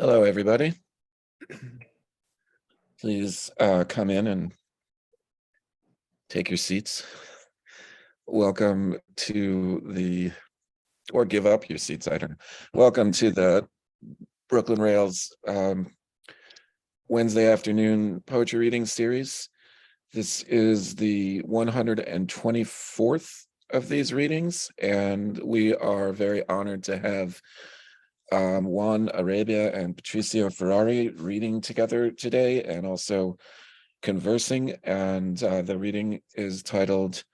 Hello, everybody. Please come in and take your seats. Welcome to or give up your seats, I don't know. Welcome to the Brooklyn Rails Wednesday afternoon poetry reading series. This is the 124th of these readings, and we are very honored to have Juan Arabia and Patricio Ferrari reading together today and also conversing. And the reading is titled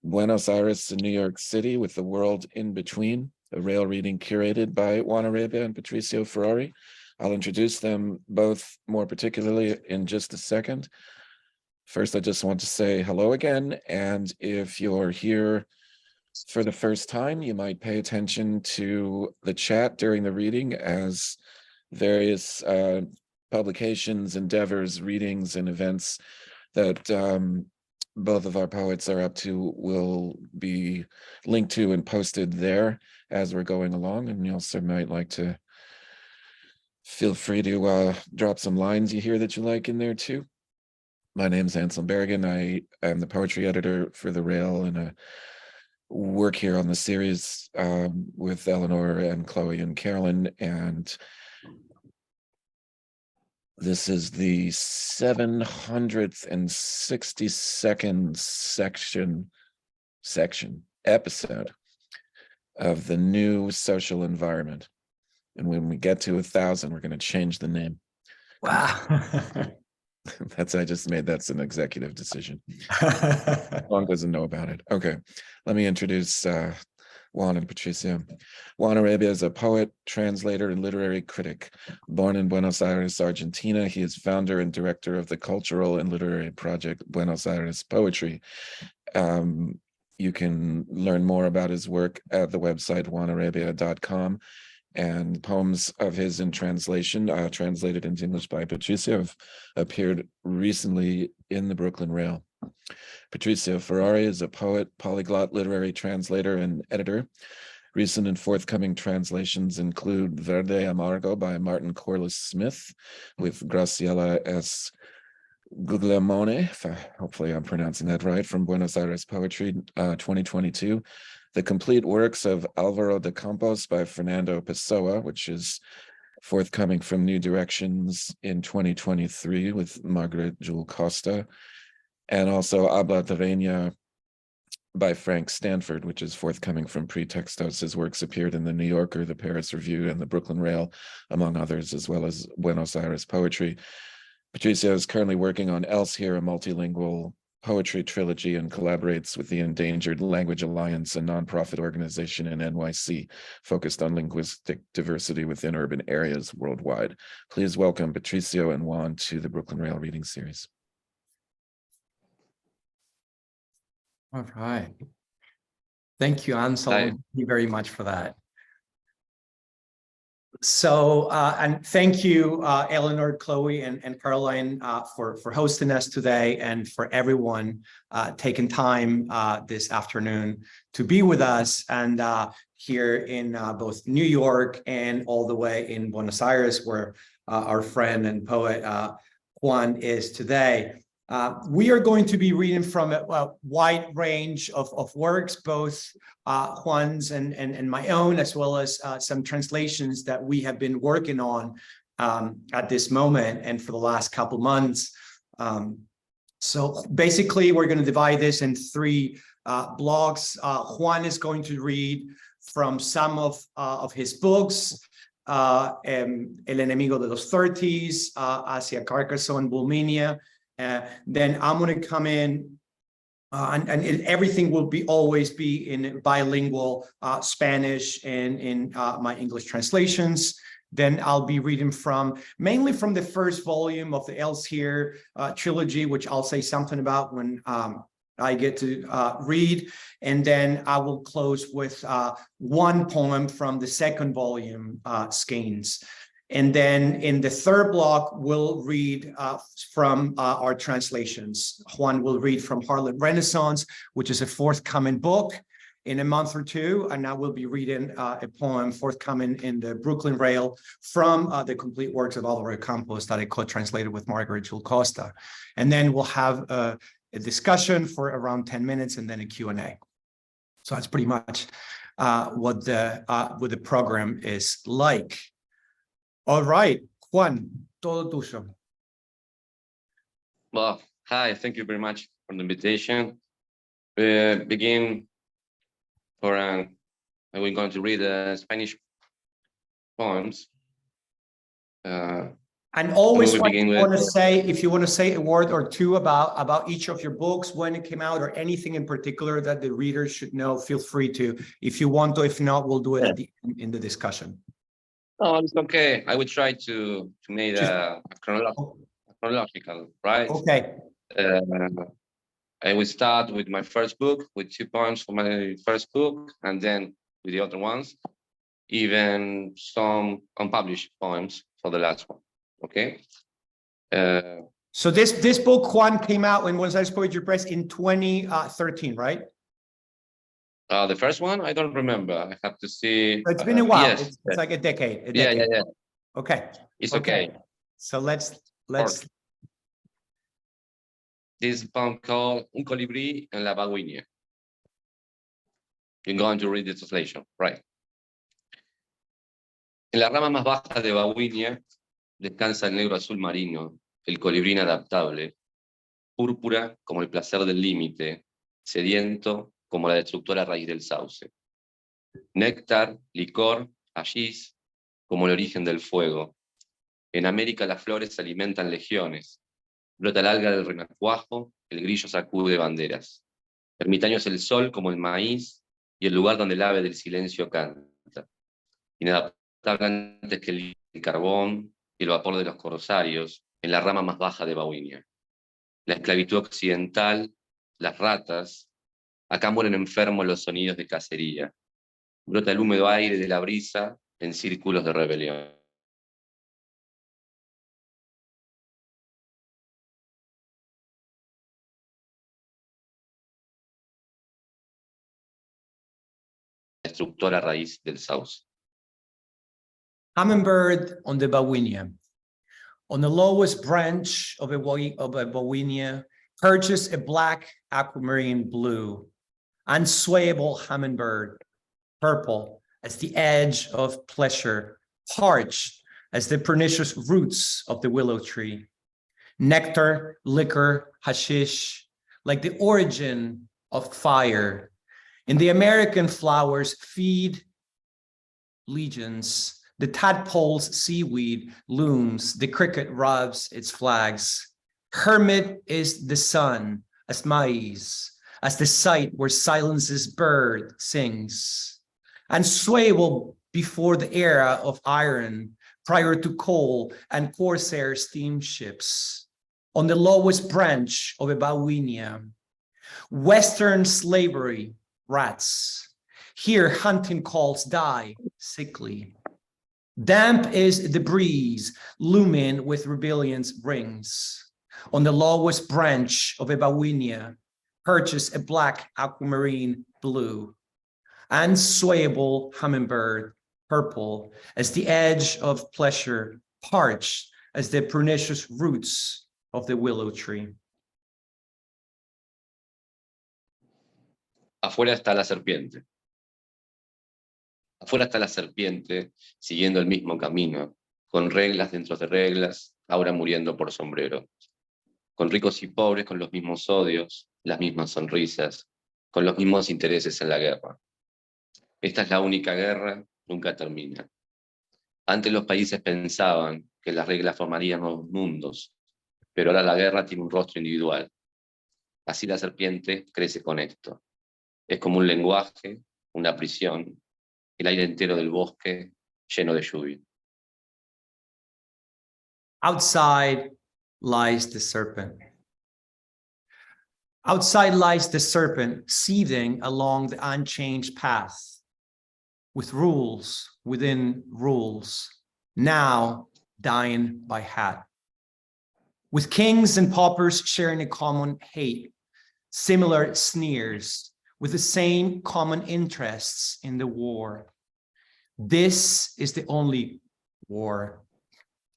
Buenos Aires and New York City with the World in Between, a rail reading curated by Juan Arabia and Patricio Ferrari. I'll introduce them both more particularly in just a second. First, I just want to say hello again. And if you're here for the first time, you might pay attention to the chat during the reading, as various publications, endeavors, readings, and events that both of our poets are up to will be linked to and posted there as we're going along. And you also might like to feel free to drop some lines you hear that you like in there too. My name's Anselm Berrigan. I am the poetry editor for The Rail and work here on the series with Eleanor and Chloe and Carolyn, and this is the 762nd episode of the new social environment. And when we get to 1,000, we're going to change the name. Wow. That's an executive decision. Juan doesn't know about it. Okay, let me introduce Juan and Patricio. Juan Arabia is a poet, translator, and literary critic. Born in Buenos Aires, Argentina, he is founder and director of the cultural and literary project Buenos Aires Poetry. You can learn more about his work at the website juanarabia.com. And poems of his in translation, translated into English by Patricio, have appeared recently in the Brooklyn Rail. Patricio Ferrari is a poet, polyglot, literary translator, and editor. Recent and forthcoming translations include Verde, Amargo by Martin Corless-Smith with Graciela S. Guglielmone, hopefully I'm pronouncing that right, from Buenos Aires Poetry, 2022. The complete works of Álvaro de Campos by Fernando Pessoa, which is forthcoming from New Directions in 2023 with Margaret Jull Costa. And also Habla, terreña by Frank Stanford, which is forthcoming from Pre-Textos. His works appeared in the New Yorker, the Paris Review, and the Brooklyn Rail, among others, as well as Buenos Aires Poetry. Patricio is currently working on Elsehere, a multilingual poetry trilogy, and collaborates with the Endangered Language Alliance, a nonprofit organization in NYC focused on linguistic diversity within urban areas worldwide. Please welcome Patricio and Juan to the Brooklyn Rail reading series. All right. Thank you, Anselm. Thank you very much for that. So, and thank you, Eleanor, Chloe, and Caroline for hosting us today, and for everyone taking time this afternoon to be with us, and here in both New York and all the way in Buenos Aires, where our friend and poet Juan is today. We are going to be reading from a wide range of works, both Juan's and my own, as well as some translations that we have been working on at this moment and for the last couple months. So basically, we're going to divide this in three blocks. Juan is going to read from some of his books, El Enemigo de los 30s, Hacia Carcassonne, Bulminia. Then I'm going to come in and everything will always be in bilingual Spanish and in my English translations. Then I'll be reading mainly from the first volume of the Elsehere trilogy, which I'll say something about when I get to read. And then I will close with one poem from the second volume, Skeins. And then in the third block, we'll read from our translations. Juan will read from Harlot Renaissance, which is a forthcoming book. in a month or two, and I will be reading a poem forthcoming in the Brooklyn Rail from the complete works of Álvaro Campos that I co-translated with Margaret Jull Costa. And then we'll have a discussion for around 10 minutes and then a Q&A. So that's pretty much what the program is like. All right, Juan, todo tuyo. Well, hi, thank you very much for the invitation. Begin for we're going to read Spanish poems. And always we begin want to with- say, if you want to say a word or two about each of your books, when it came out, or anything in particular that the readers should know, feel free to. If you want to, if not, we'll do it at the end in the discussion. Oh, it's okay. I will try to make a chronological, right? Okay. I will start with my first book, with 2 poems from my first book, and then with the other ones, even some unpublished poems for the last one. Okay. So this book, Juan, came out in Buenos Aires Poetry Press in 2013, right? The first one, I don't remember. I have to see. It's been a while. Yes, It's like a decade. Yeah. Okay. It's okay. So let's. This poem called Un colibrí en la babuinia. You're going to read the translation, right? En la rama más baja de babuinia descansa el negro azul marino, el colibrí inadaptable, púrpura como el placer del límite, sediento como la destructora raíz del sauce. Néctar, licor, hachís, como el origen del fuego. En América las flores se alimentan legiones. Brota el alga del renacuajo, el grillo sacude banderas. Ermitaño es el sol como el maíz y el lugar donde el ave del silencio canta. Inadaptable antes que el carbón y el vapor de los corsarios en la rama más baja de Babuinia. La esclavitud occidental, las ratas, acá mueren enfermos los sonidos de cacería. Brota el húmedo aire de la brisa en círculos de rebelión. Destructora raíz del sauce. Hummingbird on the Babuinia. On the lowest branch of a Babuinia perches a black aquamarine blue, unswayable hummingbird, purple as the edge of pleasure, parched as the pernicious roots of the willow tree. Nectar, liquor, hashish, like the origin of fire. In the American flowers feed legions. The tadpole's seaweed looms, the cricket rubs its flags. Hermit is the sun, as maize, as the site where silence's bird sings. Unswayable before the era of iron, prior to coal and corsair steamships. On the lowest branch of a Babuinia. Western slavery, rats. Here hunting calls die sickly. Damp is the breeze, looming with rebellion's rings. On the lowest branch of a Babuinia, perches a black aquamarine blue. Unswayable hummingbird, purple, as the edge of pleasure, parched as the pernicious roots of the willow tree. Afuera está la serpiente. Afuera está la serpiente, siguiendo el mismo camino, con reglas dentro de reglas, ahora muriendo por sombrero. Con ricos y pobres, con los mismos odios, las mismas sonrisas, con los mismos intereses en la guerra. Esta es la única guerra, nunca termina. Antes los países pensaban que las reglas formarían nuevos mundos, pero ahora la guerra tiene un rostro individual. Así la serpiente crece con esto. Es como un lenguaje, una prisión, el aire entero del bosque lleno de lluvia. Outside lies the serpent. Outside lies the serpent, seething along the unchanged path, with rules within rules, now dying by hat. With kings and paupers sharing a common hate, similar sneers, with the same common interests in the war. This is the only war,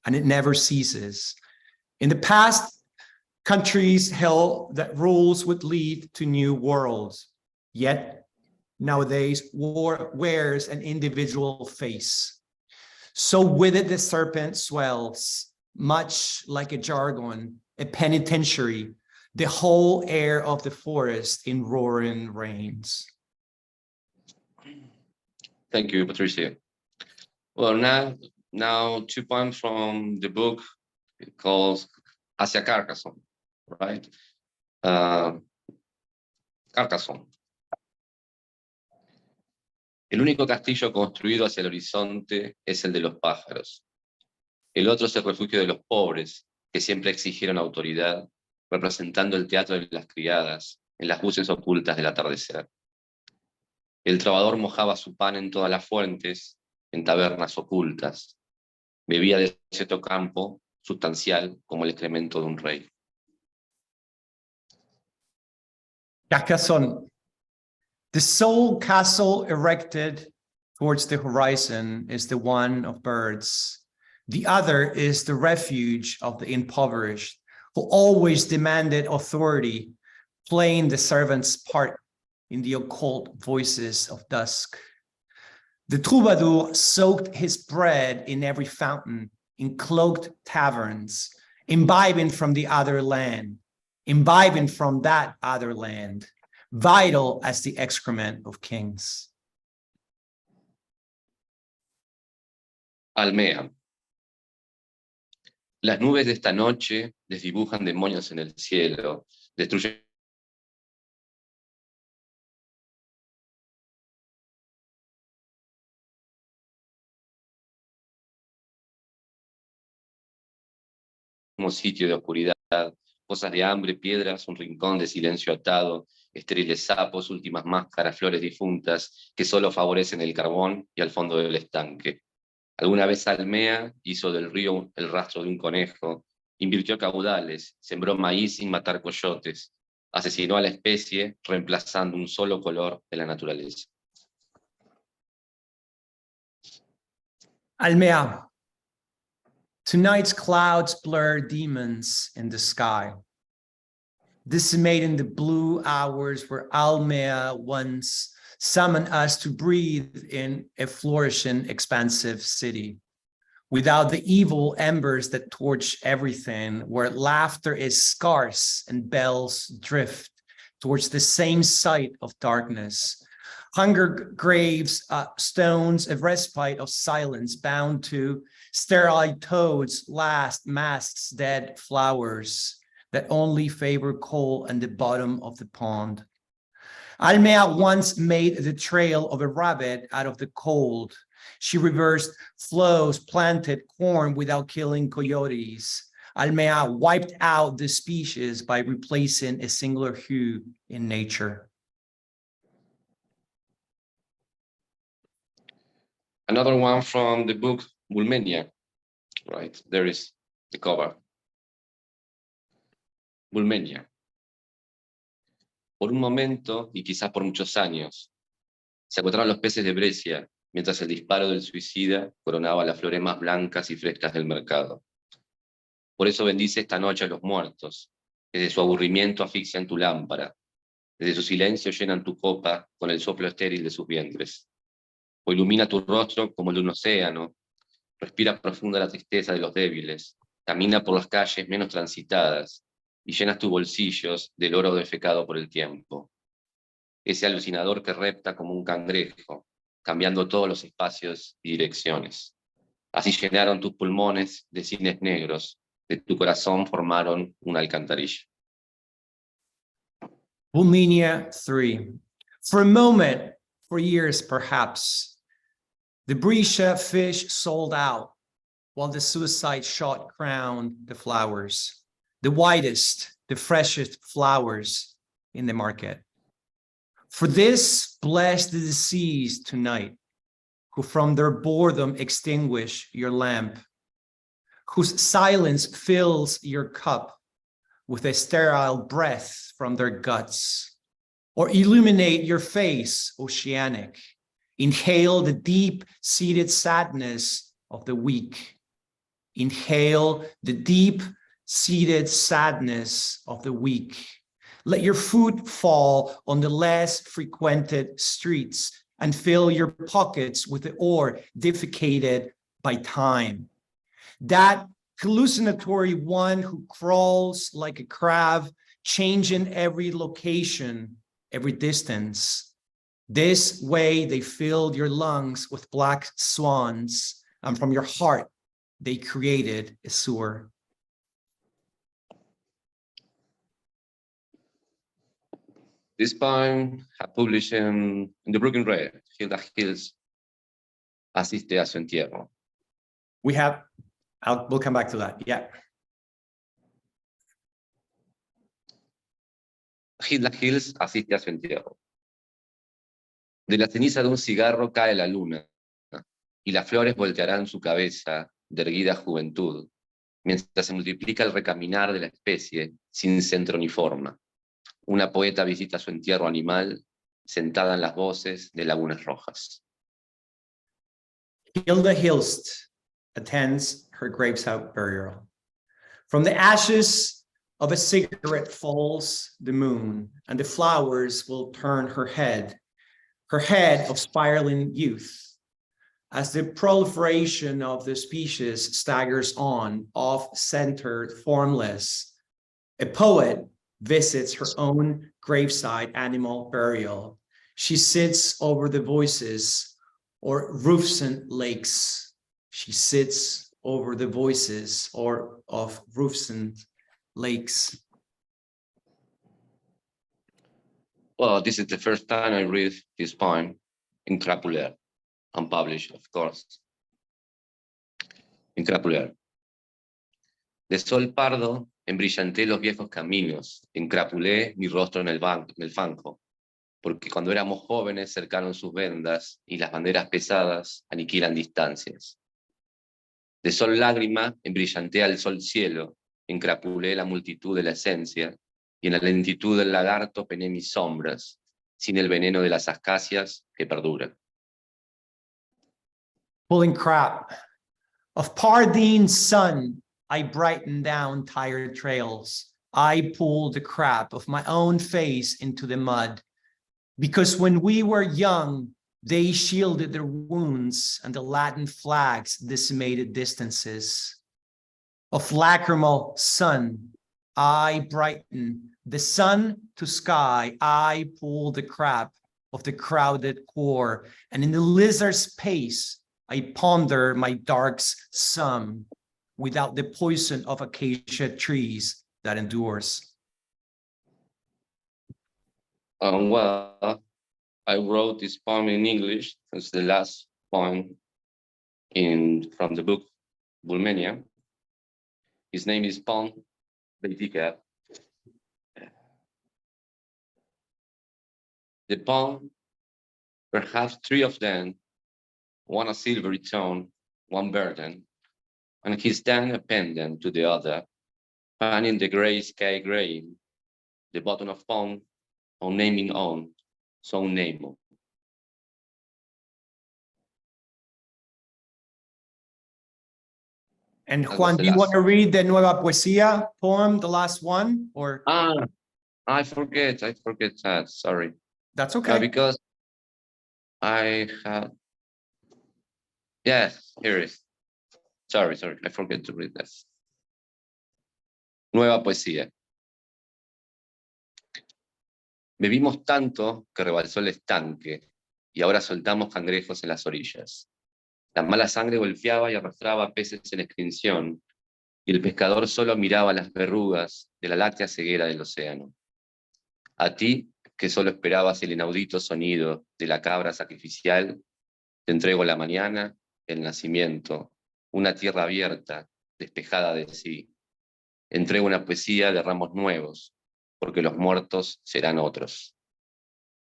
and it never ceases. In the past, countries held that rules would lead to new worlds. Yet, nowadays, war wears an individual face. So with it, the serpent swells, much like a jargon, a penitentiary, the whole air of the forest in roaring rains. Thank you, Patricio. Well, now 2 poems from the book called Hacia Carcassonne, right? Carcassonne. El único castillo construido hacia el horizonte es el de los pájaros. El otro es el refugio de los pobres, que siempre exigieron autoridad, representando el teatro de las criadas en las luces ocultas del atardecer. El trovador mojaba su pan en todas las fuentes, en tabernas ocultas. Bebía de cierto campo, sustancial como el excremento de un rey. Carcassonne. The sole castle erected towards the horizon is the one of birds. The other is the refuge of the impoverished, who always demanded authority, playing the servant's part in the occult voices of dusk. The troubadour soaked his bread in every fountain, in cloaked taverns, imbibing from the other land, imbibing from that other land, vital as the excrement of kings. Almea. Las nubes de esta noche desdibujan demonios en el cielo, destruyen como sitio de oscuridad, cosas de hambre, piedras, un rincón de silencio atado, estériles sapos, últimas máscaras, flores difuntas, que solo favorecen el carbón y al fondo del estanque. Alguna vez Almea hizo del río el rastro de un conejo, invirtió caudales, sembró maíz sin matar coyotes, asesinó a la especie reemplazando un solo color de la naturaleza. Almea. Tonight's clouds blur demons in the sky, decimating the blue hours where Almea once summoned us to breathe in a flourishing, expansive city, without the evil embers that torch everything, where laughter is scarce and bells drift towards the same site of darkness. Hunger graves, stones, a respite of silence bound to sterile toads, last masks, dead flowers that only favor coal and the bottom of the pond. Almea once made the trail of a rabbit out of the cold. She reversed flows, planted corn without killing coyotes. Almea wiped out the species by replacing a singular hue in nature. Another one from the book Bulmenia, right? There is the cover. Bulmenia. Por un momento, y quizás por muchos años, se encontraron los peces de Brescia, mientras el disparo del suicida coronaba las flores más blancas y frescas del mercado. Por eso bendice esta noche a los muertos, que de su aburrimiento asfixian tu lámpara, desde su silencio llenan tu copa con el soplo estéril de sus vientres. O ilumina tu rostro como el de un océano, respira profunda la tristeza de los débiles, camina por las calles menos transitadas y llenas tus bolsillos del oro defecado por el tiempo. Ese alucinador que repta como un cangrejo, cambiando todos los espacios y direcciones. Así llenaron tus pulmones de cines negros, de tu corazón formaron una alcantarilla. Bulmenia 3. For a moment, for years perhaps, the Brescia fish sold out while the suicide shot crowned the flowers, the whitest, the freshest flowers in the market. For this, bless the deceased tonight, who from their boredom extinguish your lamp, whose silence fills your cup with a sterile breath from their guts, Or illuminate your face, oceanic. Inhale the deep-seated sadness of the weak. Inhale the deep-seated sadness of the weak. Let your foot fall on the less frequented streets and fill your pockets with the ore defecated by time. That hallucinatory one who crawls like a crab, changing every location, every distance. This way they filled your lungs with black swans, and from your heart they created a sewer. This poem had published in the book in red, Hilda Hills asiste a su entierro. We'll come back to that, yeah. Hilda Hills asiste a su entierro. De la ceniza de un cigarro cae la luna, y las flores voltearán su cabeza de erguida juventud, mientras se multiplica el recaminar de la especie sin centro ni forma. Una poeta visita su entierro animal, sentada en las voces de lagunas rojas. Hilda Hilst attends her graveside burial. From the ashes of a cigarette falls the moon, and the flowers will turn her head of spiraling youth, as the proliferation of the species staggers on, off-centered, formless. A poet visits her own graveside animal burial. She sits over the voices or roofs and lakes. She sits over the voices of roofs and lakes. Well, this is the first time I read this poem in crapuler, unpublished, of course. En crapuler. De sol pardo, embrillanté los viejos caminos, encrapulé mi rostro en el fango, porque cuando éramos jóvenes cercaron sus vendas y las banderas pesadas aniquilan distancias. De sol lágrima, embrillanté al sol cielo, encrapulé la multitud de la esencia, y en la lentitud del lagarto pené mis sombras, sin el veneno de las acacias que perdura. Pulling crap. Of Pardine's sun, I brighten down tired trails. I pull the crap of my own face into the mud. Because when we were young, they shielded their wounds and the Latin flags decimated distances. Of lacrimal sun, I brighten the sun to sky. I pull the crap of the crowded core, and in the lizard's pace, I ponder my dark's sum without the poison of acacia trees that endures. Well, I wrote this poem in English. It's the last poem from the book Bulmenia. His name is Pon Beitika. The poem, perhaps three of them, one a silvery tone, one burden, and his stand a pendant to the other, fanning the gray sky grain, the bottom of pond, on naming on, so name. And Juan, do you want to read the Nueva Poesía poem, the last one, or? I forget that, sorry. That's okay. Because I had, yes, here it is. Sorry, I forget to read this. Nueva Poesía. Bebimos tanto que rebalsó el estanque y ahora soltamos cangrejos en las orillas. La mala sangre golpeaba y arrastraba peces en extinción y el pescador solo miraba las verrugas de la láctea ceguera del océano. A ti, que solo esperabas el inaudito sonido de la cabra sacrificial, te entrego la mañana, el nacimiento, una tierra abierta, despejada de sí. Entrego una poesía de ramos nuevos, porque los muertos serán otros.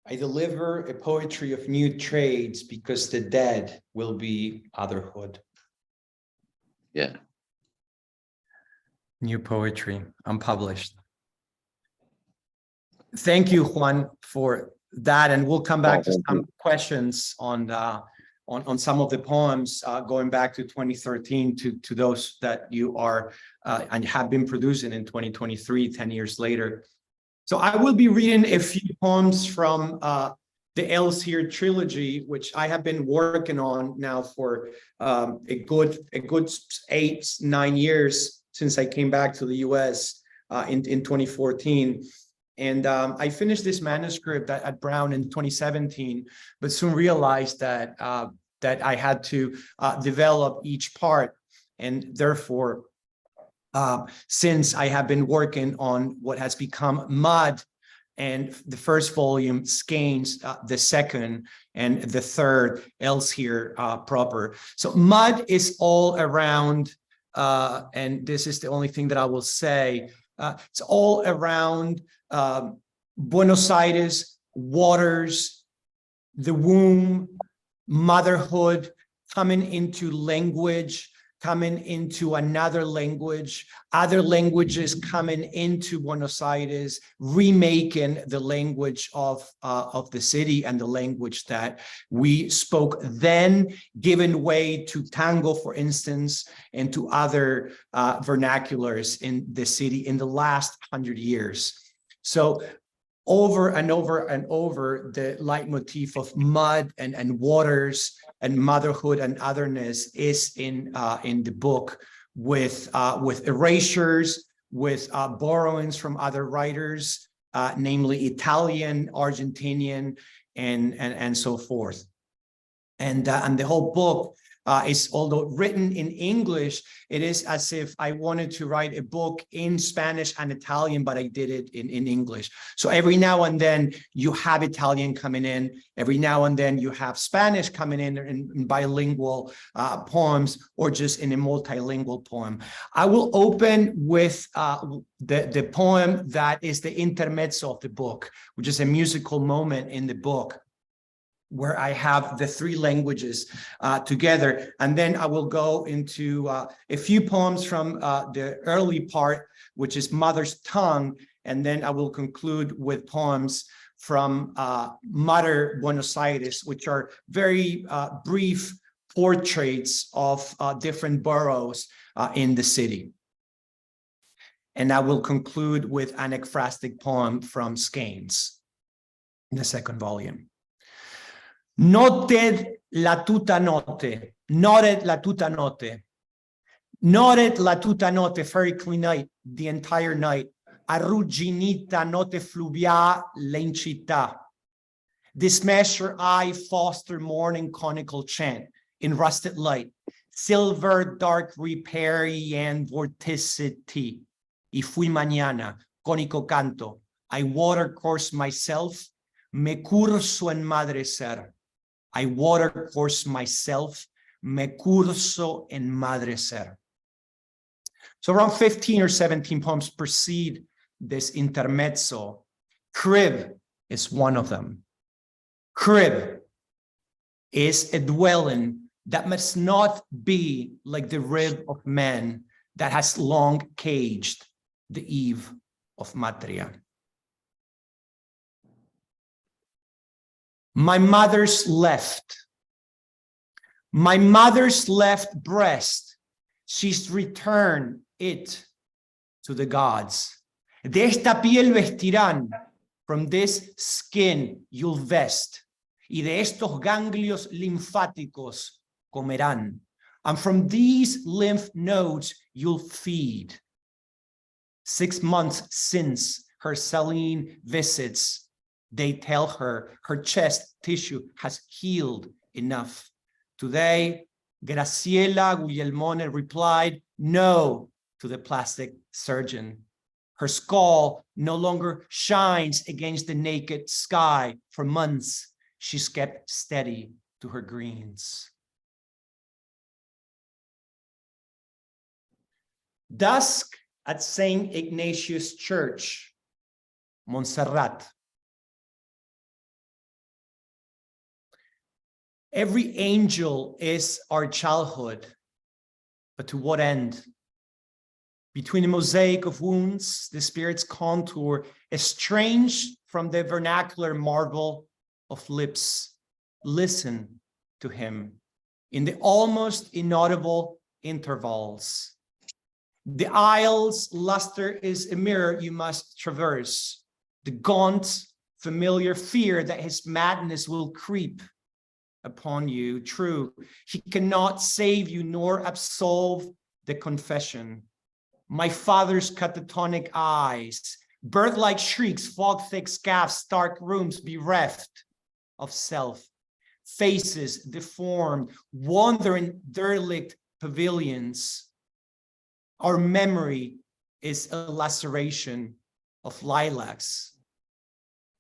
I deliver a poetry of new trades because the dead will be otherhood. Yeah. New poetry, unpublished. Thank you, Juan, for that, and we'll come back to some questions on some of the poems going back to 2013 to those that you are and have been producing in 2023, 10 years later. So I will be reading a few poems from the Elsehere trilogy, which I have been working on now for a good 8-9 years since I came back to the US in 2014. And I finished this manuscript at Brown in 2017, but soon realized that that I had to develop each part. And therefore, since I have been working on what has become Mud, and the first volume, Skeins, the second, and the third, Elsehere proper. So Mud is all around, and this is the only thing that I will say, it's all around Buenos Aires, waters, the womb, motherhood, coming into language, coming into another language, other languages coming into Buenos Aires, remaking the language of the city and the language that we spoke then, giving way to Tango, for instance, and to other vernaculars in the city in the last 100 years. So over and over and over, the leitmotif of mud and waters and motherhood and otherness is in the book, with erasures, with borrowings from other writers, namely Italian, Argentinian, and so forth. And the whole book is, although written in English, it is as if I wanted to write a book in Spanish and Italian, but I did it in English. So every now and then you have Italian coming in, every now and then you have Spanish coming in bilingual poems, or just in a multilingual poem. I will open with the poem that is the intermezzo of the book, which is a musical moment in the book, where I have the three languages together. And then I will go into a few poems from the early part, which is Mother's Tongue. And then I will conclude with poems from Mother Buenos Aires, which are very brief portraits of different boroughs in the city. And I will conclude with an ekphrastic poem from Skeins in the second volume. Noted la tuta notte, noted la tuta notte, noted la tuta notte, very clean night, the entire night, arrugginita notte fluvia lencita. This measure I foster morning conical chant in rusted light, silver dark repair and vorticity. Y fui mañana, cónico canto, I watercourse myself, me curso en madre ser. I watercourse myself, me curso en madre ser. So around 15 or 17 poems precede this intermezzo. Crib is one of them. Crib is a dwelling that must not be like the rib of man that has long caged the eve of matria. My mother's left breast, she's returned it to the gods. De esta piel vestirán, from this skin you'll vest, y de estos ganglios linfáticos comerán, and from these lymph nodes you'll feed. 6 months since her saline visits, they tell her her chest tissue has healed enough. Today, Graciela Guglielmone replied no to the plastic surgeon. Her skull no longer shines against the naked sky. For months, she's kept steady to her greens. Dusk at St. Ignatius Church, Montserrat. Every angel is our childhood, but to what end? Between a mosaic of wounds, the spirit's contour, estranged from the vernacular marvel of lips, listen to him in the almost inaudible intervals. The aisle's luster is a mirror you must traverse, the gaunt, familiar fear that his madness will creep upon you. True, he cannot save you nor absolve the confession. My father's catatonic eyes, bird-like shrieks, fog-thick scaffs, stark rooms bereft of self, faces deformed, wandering derelict pavilions. Our memory is a laceration of lilacs.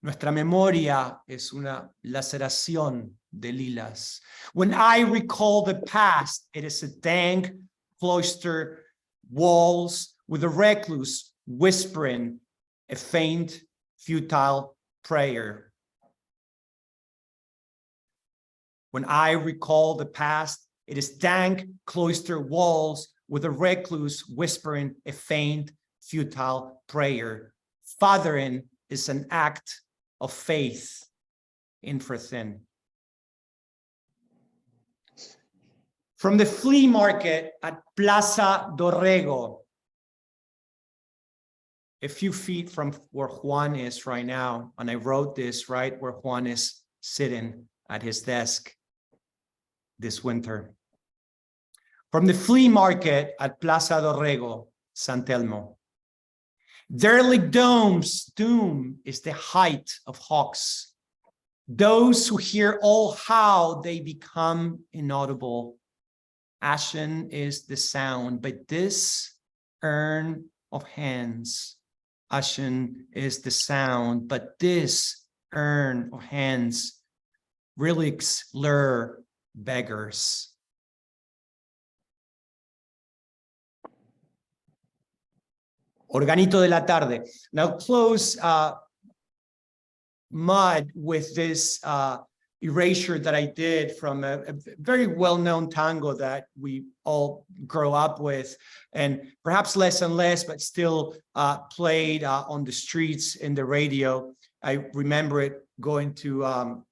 Nuestra memoria es una laceración de lilas. When I recall the past, it is a dank cloister walls with a recluse whispering a faint, futile prayer. When I recall the past, it is dank cloister walls with a recluse whispering a faint, futile prayer. Fathering is an act of faith, infrathin. From the flea market at Plaza Dorrego, a few feet from where Juan is right now, and I wrote this right where Juan is sitting at his desk this winter. From the flea market at Plaza Dorrego, San Telmo. Derelict domes, doom is the height of hawks. Those who hear all how they become inaudible. Ashen is the sound, but this urn of hands. Ashen is the sound, but this urn of hands. Relics lure beggars. Organito de la tarde. Now close mud with this erasure that I did from a very well-known tango that we all grow up with, and perhaps less and less, but still played on the streets, in the radio. I remember it going to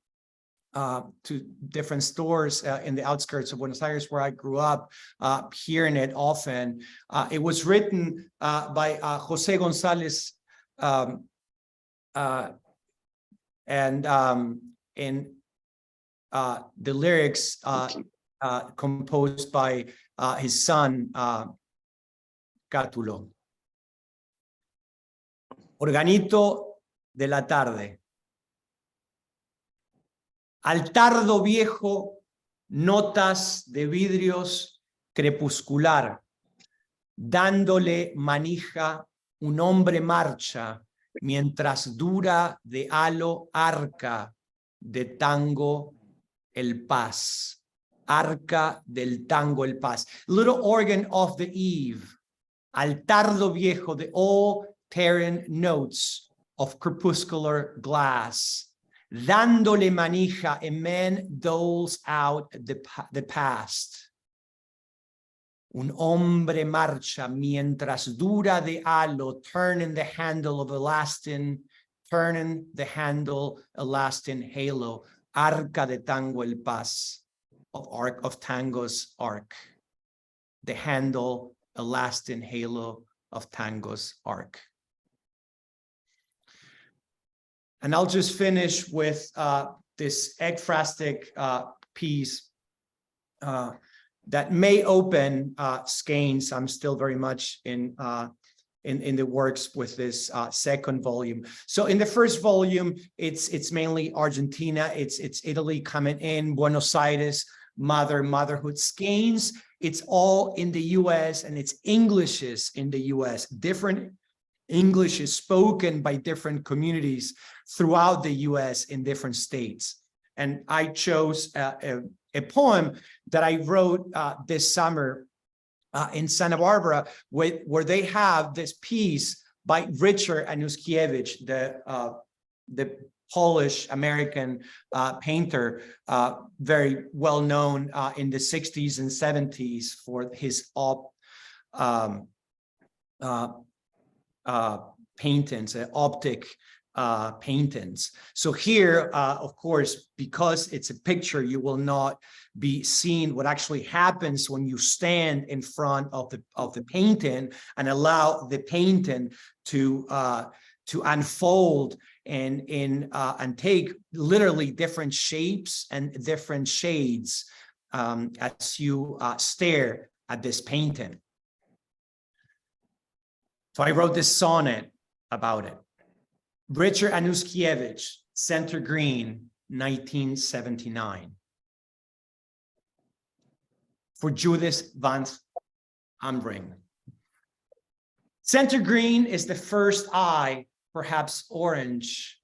different stores in the outskirts of Buenos Aires where I grew up, hearing it often. It was written by Jose Gonzalez, and in the lyrics composed by his son, Cátulo. Organito de la tarde. Al tardo viejo, notas de vidrios crepuscular, dándole manija, un hombre marcha, mientras dura de halo arca de tango el paz. Arca del tango el paz. Little organ of the eve. Al tardo viejo, the all terran notes of crepuscular glass. Dándole manija, a man doles out the past. Un hombre marcha mientras dura de halo, turning the handle of a lasting, turning the handle a lasting halo. Arca de tango el paz, of tango's arc. The handle, a lasting halo of tango's arc. And I'll just finish with this ekphrastic piece that may open skeins. I'm still very much in the works with this second volume. So in the first volume, it's mainly Argentina, it's Italy coming in, Buenos Aires, motherhood skeins. It's all in the US, and it's Englishes in the US. Different English is spoken by different communities throughout the US in different states. And I chose a poem that I wrote this summer in Santa Barbara, where they have this piece by Richard Anuszkiewicz, the Polish-American painter, very well known in the 60s and 70s for his paintings, optic paintings. So here, of course, because it's a picture, you will not be seeing what actually happens when you stand in front of the painting and allow the painting to unfold and take literally different shapes and different shades as you stare at this painting. So I wrote this sonnet about it. Richard Anuskiewicz, Center Green, 1979. For Judith van Ambring. Center Green is the first eye, perhaps orange,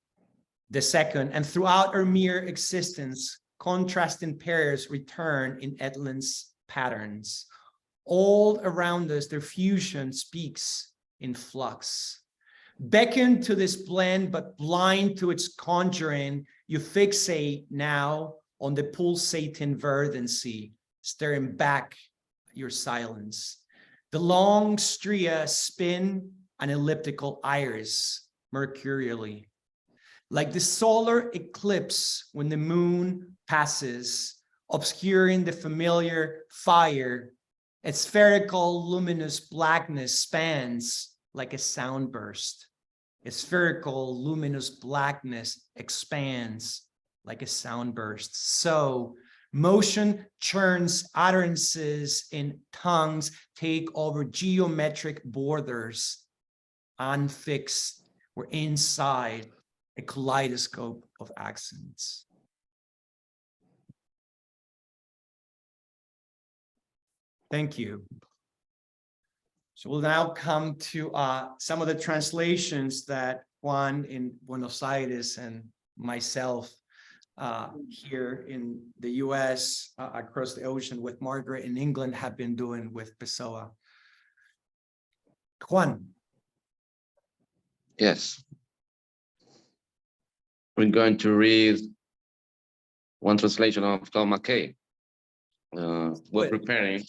the second, and throughout our mere existence, contrasting pairs return in endless patterns. All around us, their fusion speaks in flux. Beckon to this blend, but blind to its conjuring, you fixate now on the pulsating verdancy, staring back at your silence. The long stria spin an elliptical iris mercurially. Like the solar eclipse when the moon passes, obscuring the familiar fire, its spherical luminous blackness spans like a sound burst. Its spherical luminous blackness expands like a sound burst. So motion churns utterances in tongues, take over geometric borders, unfixed. We're inside a kaleidoscope of accents. Thank you. So we'll now come to some of the translations that Juan in Buenos Aires and myself here in the US, across the ocean with Margaret in England have been doing with Pessoa. Juan. Yes. We're going to read one translation of Claude McKay. We're preparing.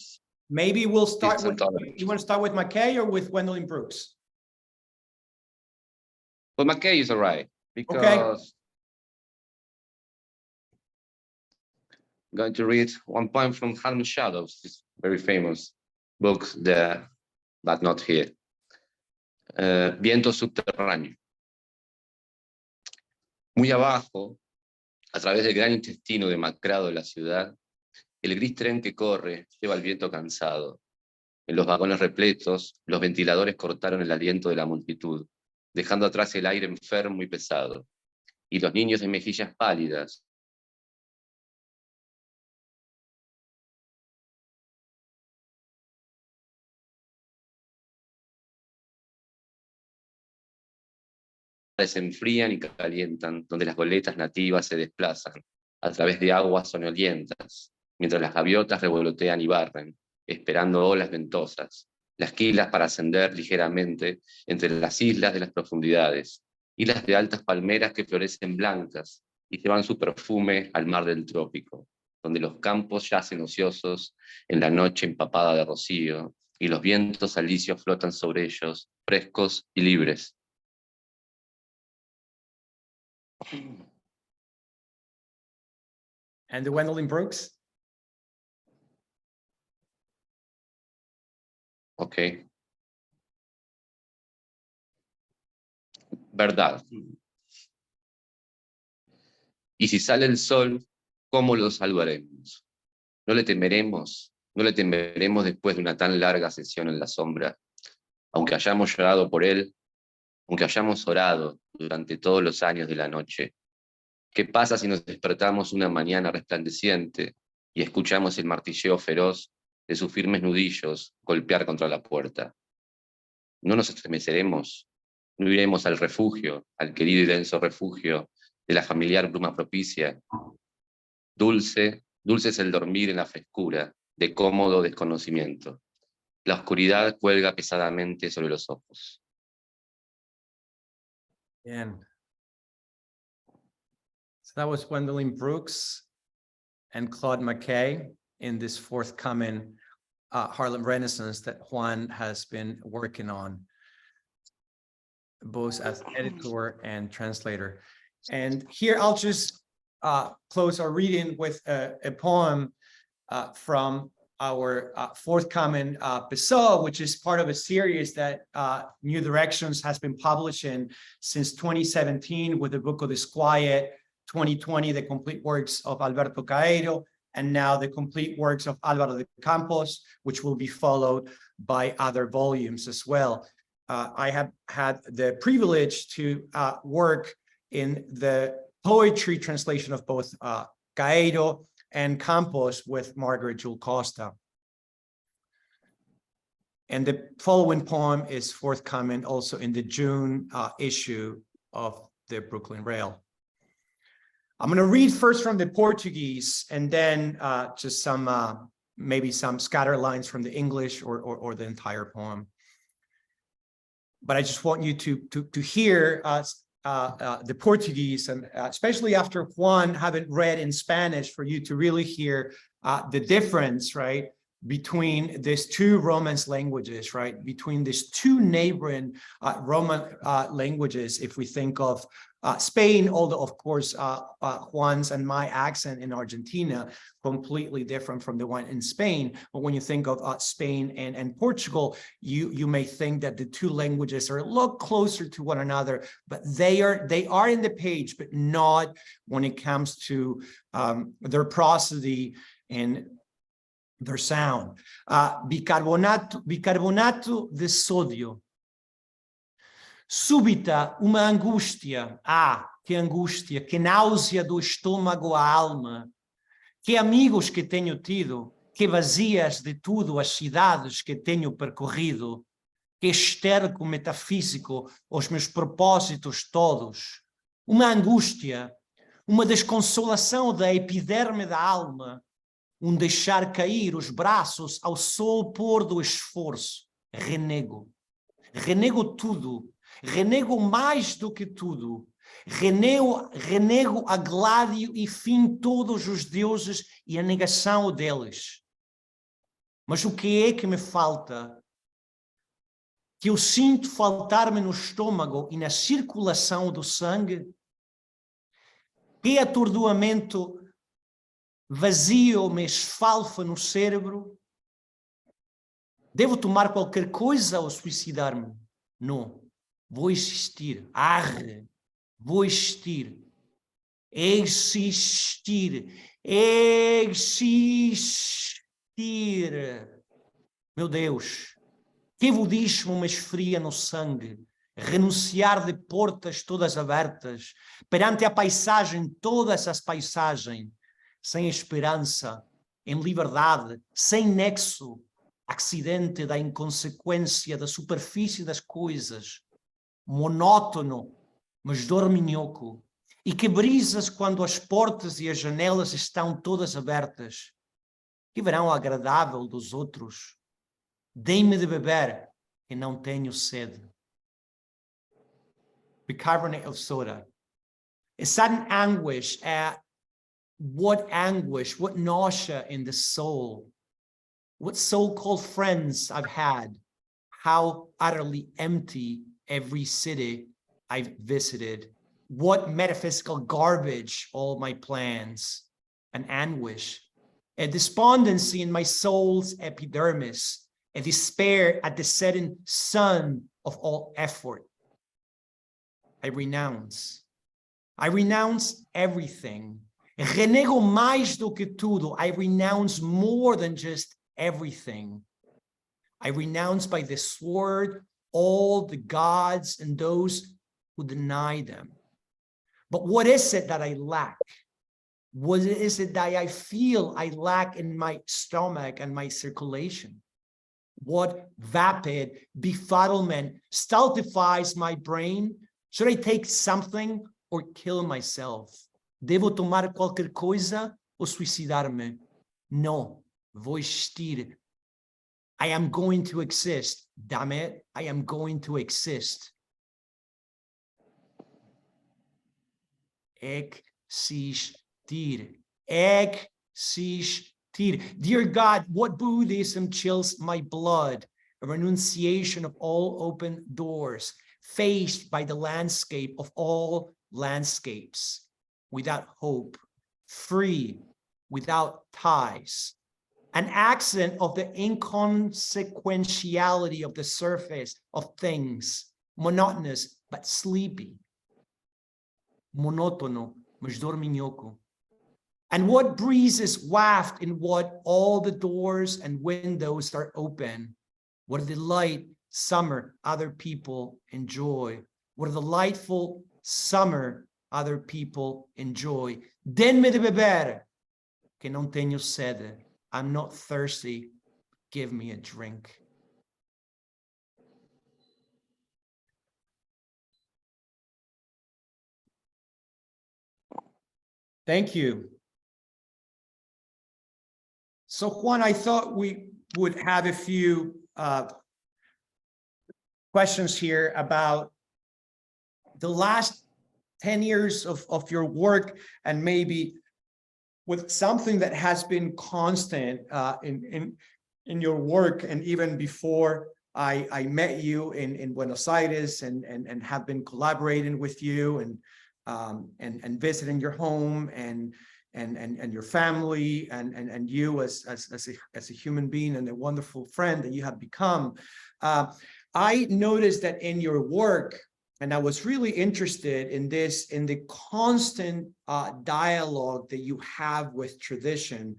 Maybe we'll start with, you want to start with McKay or with Gwendolyn Brooks? Well, McKay is all right, because okay. I'm going to read one poem from Harlem Shadows, this very famous book there, but not here. Viento subterráneo. Muy abajo, a través del gran intestino demacrado de la ciudad, el gris tren que corre lleva el viento cansado. En los vagones repletos, los ventiladores cortaron el aliento de la multitud, dejando atrás el aire enfermo y pesado. Y los niños de mejillas pálidas, se enfrían y calientan, donde las goletas nativas se desplazan a través de aguas soñolientas, mientras las gaviotas revolotean y barren, esperando olas ventosas, las quilas para ascender ligeramente entre las islas de las profundidades, islas de altas palmeras que florecen blancas y llevan su perfume al mar del trópico, donde los campos yacen ociosos en la noche empapada de rocío, y los vientos alisios flotan sobre ellos, frescos y libres. And the Gwendolyn Brooks? Ok. Verdad. Y si sale el sol, ¿cómo lo salvaremos? No le temeremos después de una tan larga sesión en la sombra, aunque hayamos llorado por él, aunque hayamos orado durante todos los años de la noche. ¿Qué pasa si nos despertamos una mañana resplandeciente y escuchamos el martilleo feroz de sus firmes nudillos golpear contra la puerta? ¿No nos estremeceremos? ¿No iremos al refugio, al querido y denso refugio de la familiar bruma propicia? Dulce, dulce es el dormir en la frescura de cómodo desconocimiento. La oscuridad cuelga pesadamente sobre los ojos. Bien. So that was Gwendolyn Brooks and Claude McKay in this forthcoming Harlem Renaissance that Juan has been working on, both as editor and translator. And here I'll just close our reading with a poem from our forthcoming Pessoa, which is part of a series that New Directions has been publishing since 2017 with the book of Disquiet, 2020, the complete works of Alberto Caeiro, and now the complete works of Álvaro de Campos, which will be followed by other volumes as well. I have had the privilege to work in the poetry translation of both Caeiro and Campos with Margaret Jull Costa. And the following poem is forthcoming also in the June issue of the Brooklyn Rail. I'm going to read first from the Portuguese and then just some, maybe some scatter lines from the English or the entire poem. But I just want you to hear the Portuguese, and especially after Juan having read in Spanish, for you to really hear the difference, right, between these two Romance languages, right, between these two neighboring Roman languages. If we think of Spain, although of course Juan's and my accent in Argentina completely different from the one in Spain. But when you think of Spain and Portugal, you may think that the two languages are a lot closer to one another, but they are in the page, but not when it comes to their prosody and their sound. Bicarbonato de sodio. Súbita uma angústia, que angústia, que náusea do estômago à alma, que amigos que tenho tido, que vazias de tudo as cidades que tenho percorrido, que esterco metafísico os meus propósitos todos, uma angústia, uma desconsolação da epiderme da alma, deixar cair os braços ao sol pôr do esforço, renego tudo, renego mais do que tudo, renego a Gládio e fim todos os deuses e a negação deles. Mas o que é que me falta? Que eu sinto faltar-me no estômago e na circulação do sangue? Que atordoamento vazio me esfalfa no cérebro? Devo tomar qualquer coisa ou suicidar-me? Não. Vou existir. Arre. Vou existir. Existir. Existir. Meu Deus. Que budismo me esfria no sangue. Renunciar de portas todas abertas. Perante a paisagem, todas as paisagens. Sem esperança. Em liberdade. Sem nexo. Acidente da inconsequência da superfície das coisas, monótono, mas dorminhoco, e que brisas quando as portas e as janelas estão todas abertas. Que verão agradável dos outros. Deem-me de beber, que não tenho sede. Bicarbonate of soda. A sudden anguish what nausea in the soul. What so-called friends I've had, how utterly empty every city I've visited, what metaphysical garbage all my plans, an anguish, a despondency in my soul's epidermis, a despair at the setting sun of all effort. I renounce everything. Renego mais do que tudo. I renounce more than just everything. I renounce by the sword all the gods and those who deny them. But what is it that I lack? What is it that I feel I lack in my stomach and my circulation? What vapid befuddlement stultifies my brain? Should I take something or kill myself? Devo tomar qualquer coisa ou suicidar-me? No. Vou existir. I am going to exist. Damn it, I am going to exist. Existir. Existir. Dear God, what Buddhism chills my blood, a renunciation of all open doors, faced by the landscape of all landscapes, without hope, free, without ties, an accent of the inconsequentiality of the surface of things, monotonous but sleepy, monótono, mas dorminhoco. And what breezes waft in what all the doors and windows are open. What a delight summer other people enjoy. What a delightful summer other people enjoy. Denme de beber, que não tenho sede. I'm not thirsty. Give me a drink. Thank you. So Juan, I thought we would have a few questions here about the last 10 years of your work, and maybe with something that has been constant in your work, and even before I met you in Buenos Aires and have been collaborating with you and visiting your home and your family and you as a human being and a wonderful friend that you have become. I noticed that in your work, and I was really interested in this, in the constant dialogue that you have with tradition,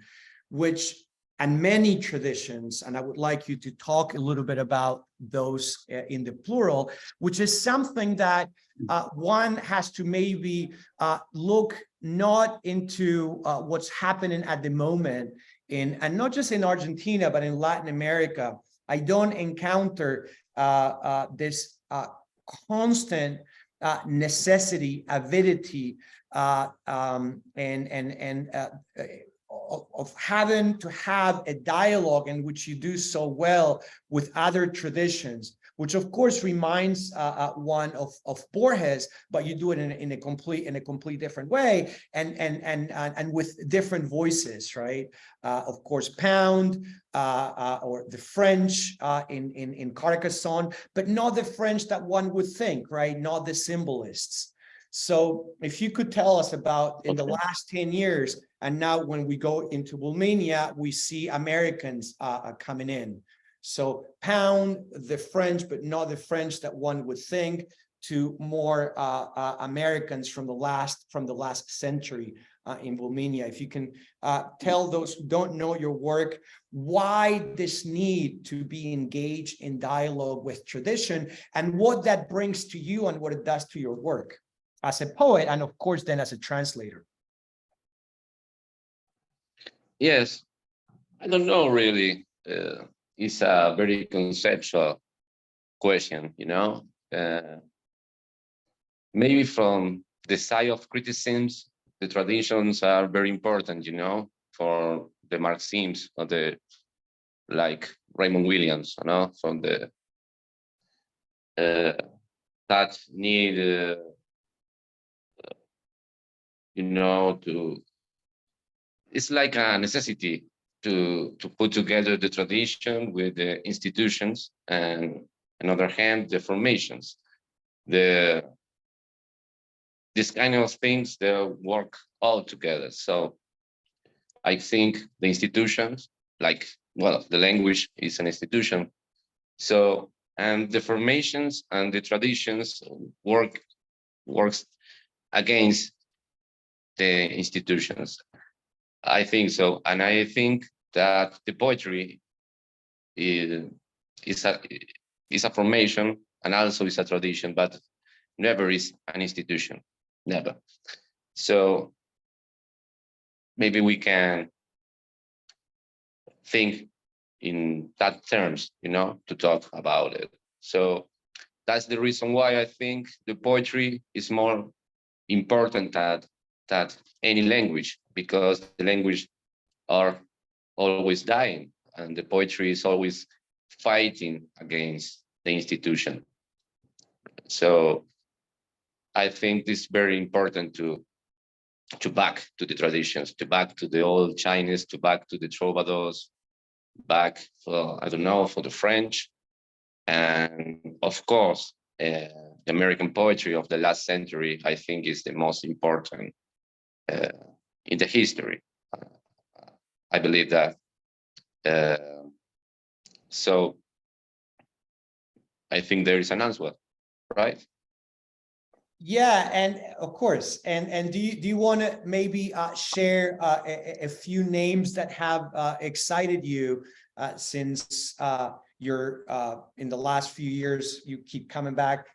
which, and many traditions, and I would like you to talk a little bit about those in the plural, which is something that one has to maybe look not into what's happening at the moment and not just in Argentina, but in Latin America. I don't encounter this constant necessity, avidity, of having to have a dialogue in which you do so well with other traditions, which of course reminds one of Borges, but you do it in a complete different way and with different voices, right? Of course, Pound or the French in Carcassonne, but not the French that one would think, right? Not the symbolists. So if you could tell us about in the last 10 years, and now when we go into Romania, we see Americans coming in. So Pound, the French, but not the French that one would think, to more Americans from the last century in Romania. If you can tell those who don't know your work, why this need to be engaged in dialogue with tradition and what that brings to you and what it does to your work as a poet, and of course then as a translator. Yes, I don't know really. It's a very conceptual question, you know. Maybe from the side of criticisms, the traditions are very important, you know, for the Marxims or the like Raymond Williams, you know, from the that need, you know, to. It's like a necessity to put together the tradition with the institutions, and on the other hand, the formations. This kind of things, they work all together. So I think the institutions, like, well, the language is an institution. So, and the formations and the traditions works against the institutions. I think so, and I think that the poetry is a formation and also is a tradition, but never is an institution, never. So maybe we can think in that terms, you know, to talk about it. So that's the reason why I think the poetry is more important than any language, because the language are always dying and the poetry is always fighting against the institution. So I think it's very important to to back to the traditions, to back to the old Chinese, to back to the troubadours, back for, I don't know, for the French. And of course, the American poetry of the last century, I think, is the most important in the history. I believe that. So I think there is an answer, right? Yeah, and of course. And do you want to maybe share a few names that have excited you since you're in the last few years, you keep coming back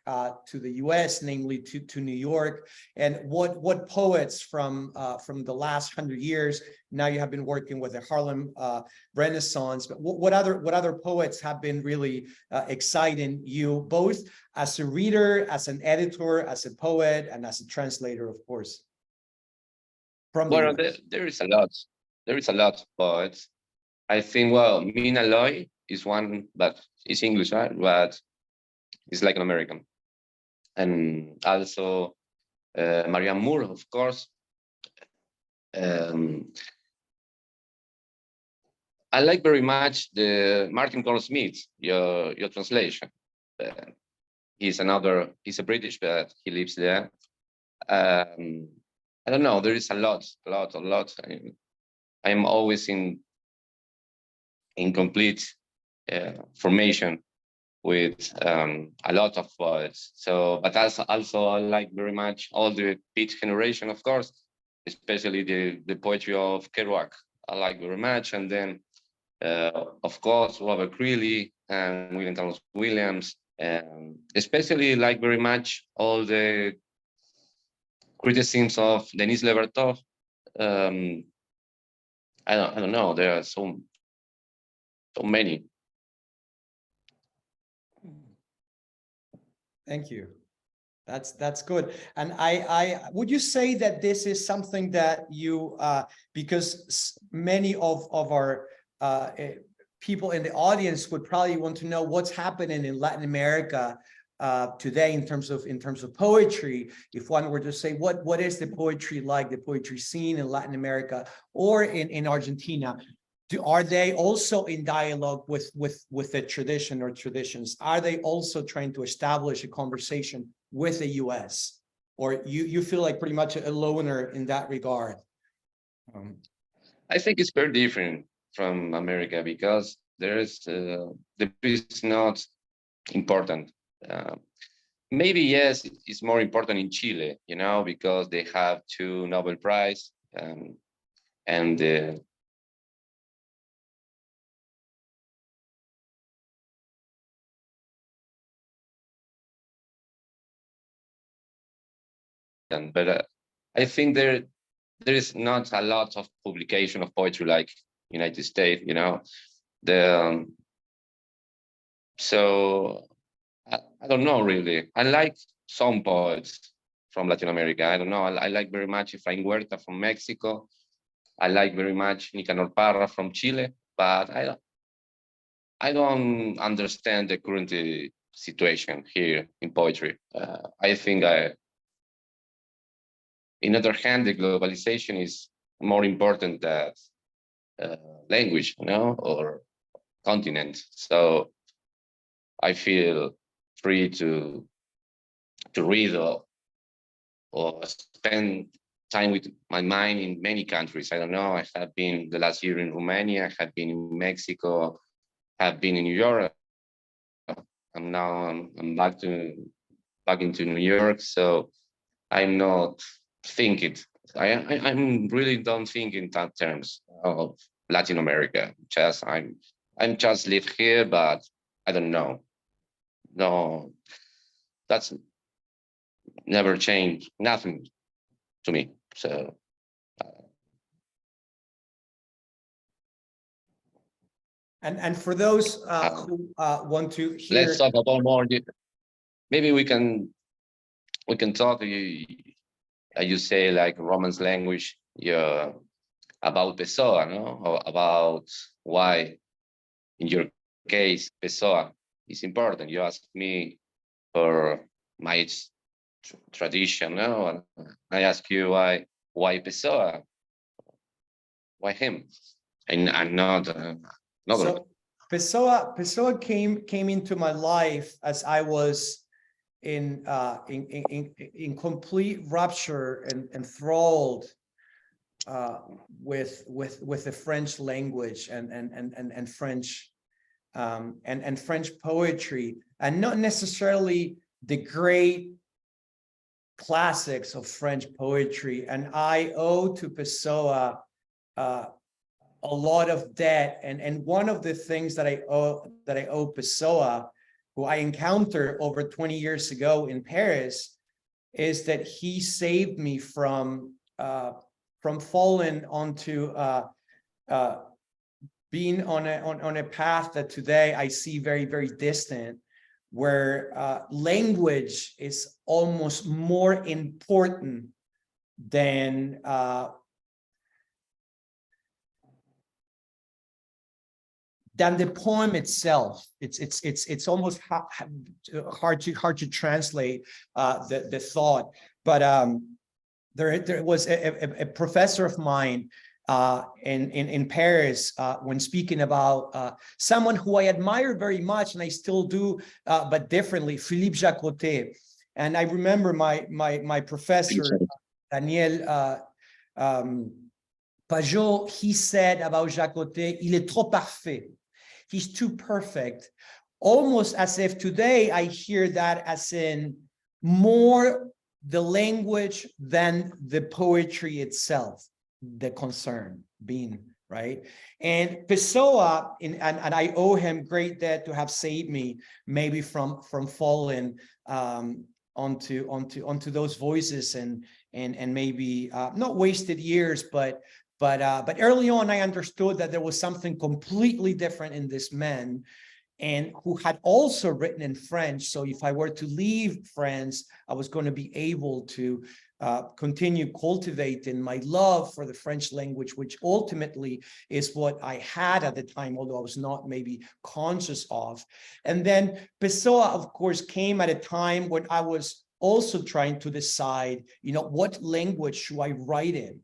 to the US, namely to New York, and what poets from the last 100 years, now you have been working with the Harlem Renaissance, but what other poets have been really exciting you, both as a reader, as an editor, as a poet, and as a translator, of course? Well, there is a lot. There is a lot of poets. I think, well, Mina Loy is one, but it's English, right? But it's like an American. And also Marianne Moore, of course. I like very much the Martin Corless-Smith, your translation. He's a British, but he lives there. I don't know, there is a lot. I'm always in complete formation with a lot of poets. So, but also I like very much all the beat generation, of course, especially the poetry of Kerouac. I like very much, and then of course Robert Creeley and William Carlos Williams, and especially like very much all the criticisms of Denis Levertov. I don't know. There are so many. Thank you. That's good. And I would you say that this is something that you because many of our people in the audience would probably want to know what's happening in Latin America today in terms of poetry. If one were to say what is the poetry like, the poetry scene in Latin America or in Argentina? Are they also in dialogue with the tradition or traditions? Are they also trying to establish a conversation with the US? Or you feel like pretty much a loner in that regard? I think it's very different from America because the is not important. Maybe yes, it's more important in Chile, you know, because they have 2 Nobel Prize and but I think there is not a lot of publication of poetry like United States, you know. So I don't know really. I like some poets from Latin America. I don't know. I like very much Efraín Huerta from Mexico. I like very much Nicanor Parra from Chile, but I don't understand the current situation here in poetry. I think in other hand, the globalization is more important than language, you know, or continent. So I feel free to read or spend time with my mind in many countries. I don't know. I have been the last year in Romania. I have been in Mexico. I have been in New York. And now I'm back into New York. So I'm not thinking. I'm really don't think in that terms of Latin America. Just I'm just live here, but I don't know. No, that's never changed. Nothing to me. So. And for those who want to hear, let's talk about more. Maybe we can talk. You say like Romance language. Yeah, about Pessoa, no? Or about why, in your case, Pessoa is important. You asked me for my tradition, no? And I ask you why Why Pessoa? Why him? And not So Pessoa came into my life as I was in complete rupture and enthralled with the French language and French and French poetry, and not necessarily the great classics of French poetry. And I owe to Pessoa a lot of debt. And one of the things that I owe Pessoa, who I encountered over 20 years ago in Paris, is that he saved me from falling onto being on a path that today I see very, very distant, where language is almost more important than the poem itself. It's almost hard to translate the thought. But there was a professor of mine in Paris when speaking about someone who I admire very much, and I still do, but differently, Philippe Jacotet. And I remember my professor, Daniel Pajot, he said about Jacotet, il est trop parfait. He's too perfect. Almost as if today I hear that as in more the language than the poetry itself, the concern being, right? And Pessoa, and I owe him great debt to have saved me maybe from falling onto those voices and maybe not wasted years, but early on I understood that there was something completely different in this man, and who had also written in French. So if I were to leave France, I was going to be able to continue cultivating my love for the French language, which ultimately is what I had at the time, although I was not maybe conscious of. And then Pessoa, of course, came at a time when I was also trying to decide, what language should I write in?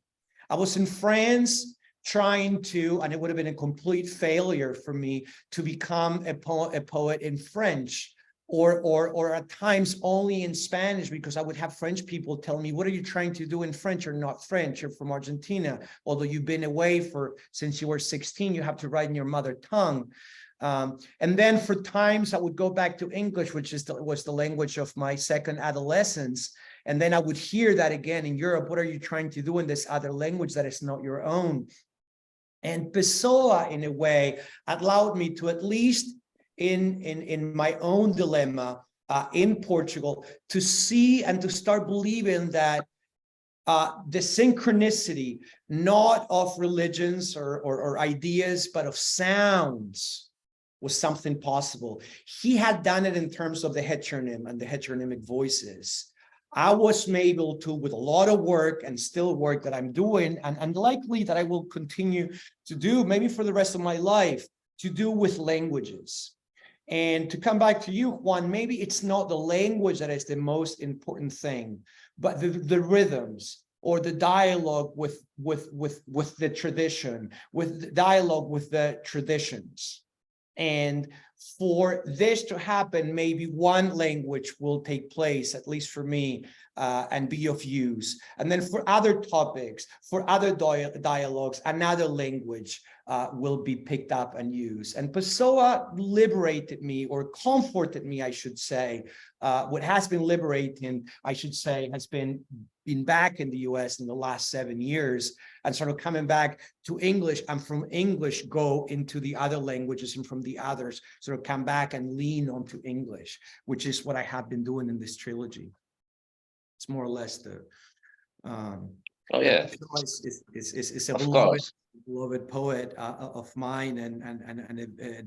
I was in France trying to, and it would have been a complete failure for me to become a poet in French, or at times only in Spanish, because I would have French people tell me, what are you trying to do in French? You're not French, you're from Argentina. Although you've been away since you were 16, you have to write in your mother tongue. And then for times I would go back to English, which was the language of my second adolescence. And then I would hear that again in Europe, what are you trying to do in this other language that is not your own? And Pessoa, in a way, allowed me to, at least in my own dilemma in Portugal, to see and to start believing that the synchronicity, not of religions or ideas, but of sounds, was something possible. He had done it in terms of the heteronym and the heteronymic voices. I was able to, with a lot of work and still work that I'm doing, and likely that I will continue to do, maybe for the rest of my life, to do with languages. And to come back to you, Juan, maybe it's not the language that is the most important thing, but the rhythms, or the dialogue with the tradition, with the dialogue with the traditions. And for this to happen, maybe one language will take place, at least for me, and be of use. And then for other topics, for other dialogues, another language will be picked up and used. And Pessoa liberated me, or comforted me, I should say. What has been liberating, I should say, has been back in the US in the last 7 years, and sort of coming back to English, and from English go into the other languages, and from the others sort of come back and lean onto English, which is what I have been doing in this trilogy. It's more or less the oh yeah, it's a of beloved poet of mine, and a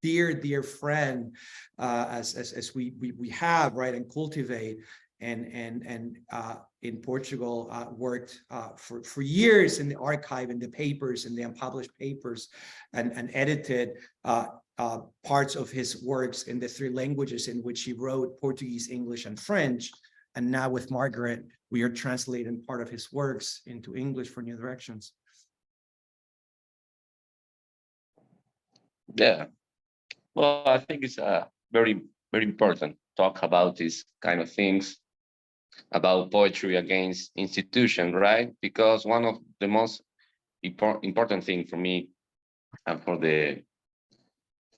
dear friend, as we have, right, and cultivate, and in Portugal worked for years in the archive, in the papers, in the unpublished papers, and edited parts of his works in the 3 languages in which he wrote: Portuguese, English, and French. And now with Margaret, we are translating part of his works into English for New Directions. Yeah. Well, I think it's very, very important to talk about these kind of things, about poetry against institution, right? Because one of the most important thing for me and for the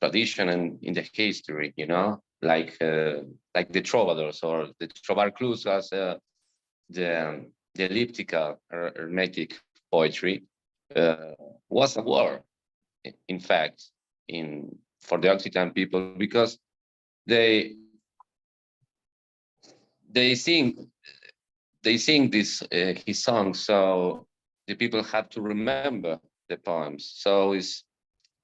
tradition and in the history, you know, like the troubadours or the trovarclus as the elliptical or hermetic poetry was a war, in fact, for the Occitan people, because they sing this his songs, so the people have to remember the poems. So it's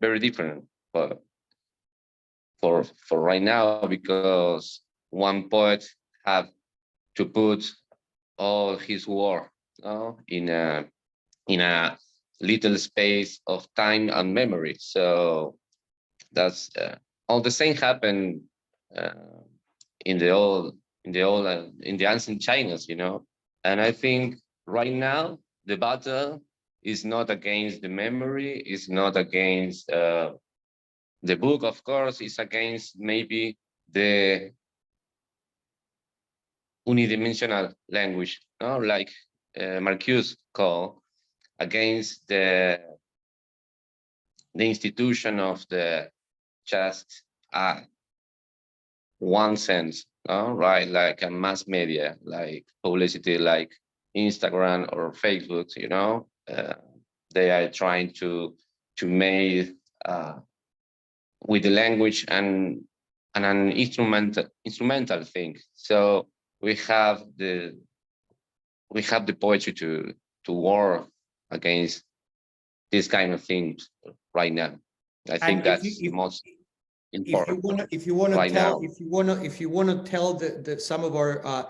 very different for right now, because one poet have to put all his work in a little space of time and memory. So that's all the same happened in the ancient Chinas, you know. And I think right now the battle is not against the memory, is not against the book, of course, is against maybe the unidimensional language, no? Like Marcuse called, against the institution of the just one sense, no? Right? Like a mass media, like publicity, like Instagram or Facebook, you know. They are trying to make with the language and an instrumental thing. So we have the poetry to war against this kind of things right now. I think that's the most important. If you want to right tell, now. if you want to tell the some of our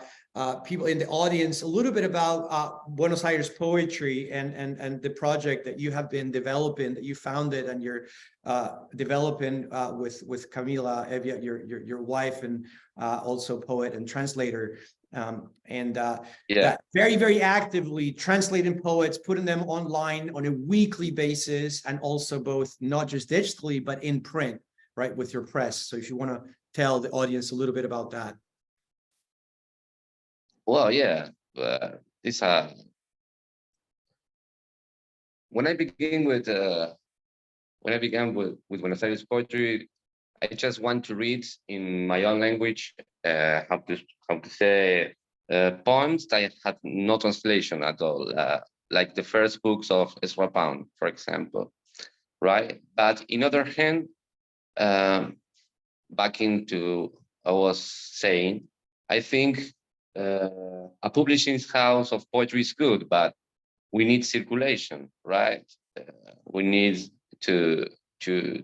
people in the audience a little bit about Buenos Aires Poetry and the project that you have been developing, that you founded and you're developing with Camila Evia, your wife, and also poet and translator, that very, very actively translating poets, putting them online on a weekly basis, and also both not just digitally but in print, right, with your press. So if you want to tell the audience a little bit about that. Well, yeah, this when I began with Buenos Aires Poetry, I just want to read in my own language how to say poems that had no translation at all, like the first books of Ezra Pound, for example, right? But in other hand, back into I was saying, I think a publishing house of poetry is good, but we need circulation, right? We need to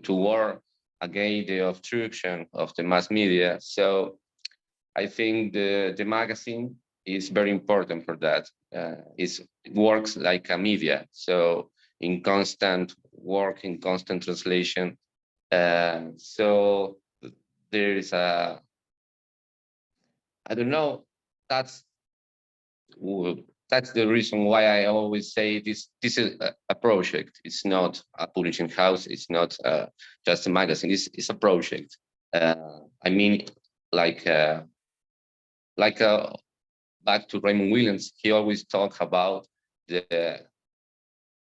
work against the obstruction of the mass media. So I think the magazine is very important for that. It works like a media, so in constant work, in constant translation. So there is I don't know, that's the reason why I always say this is a project. It's not a publishing house. It's not just a magazine. It's a project. I mean, like back to Raymond Williams, he always talked about the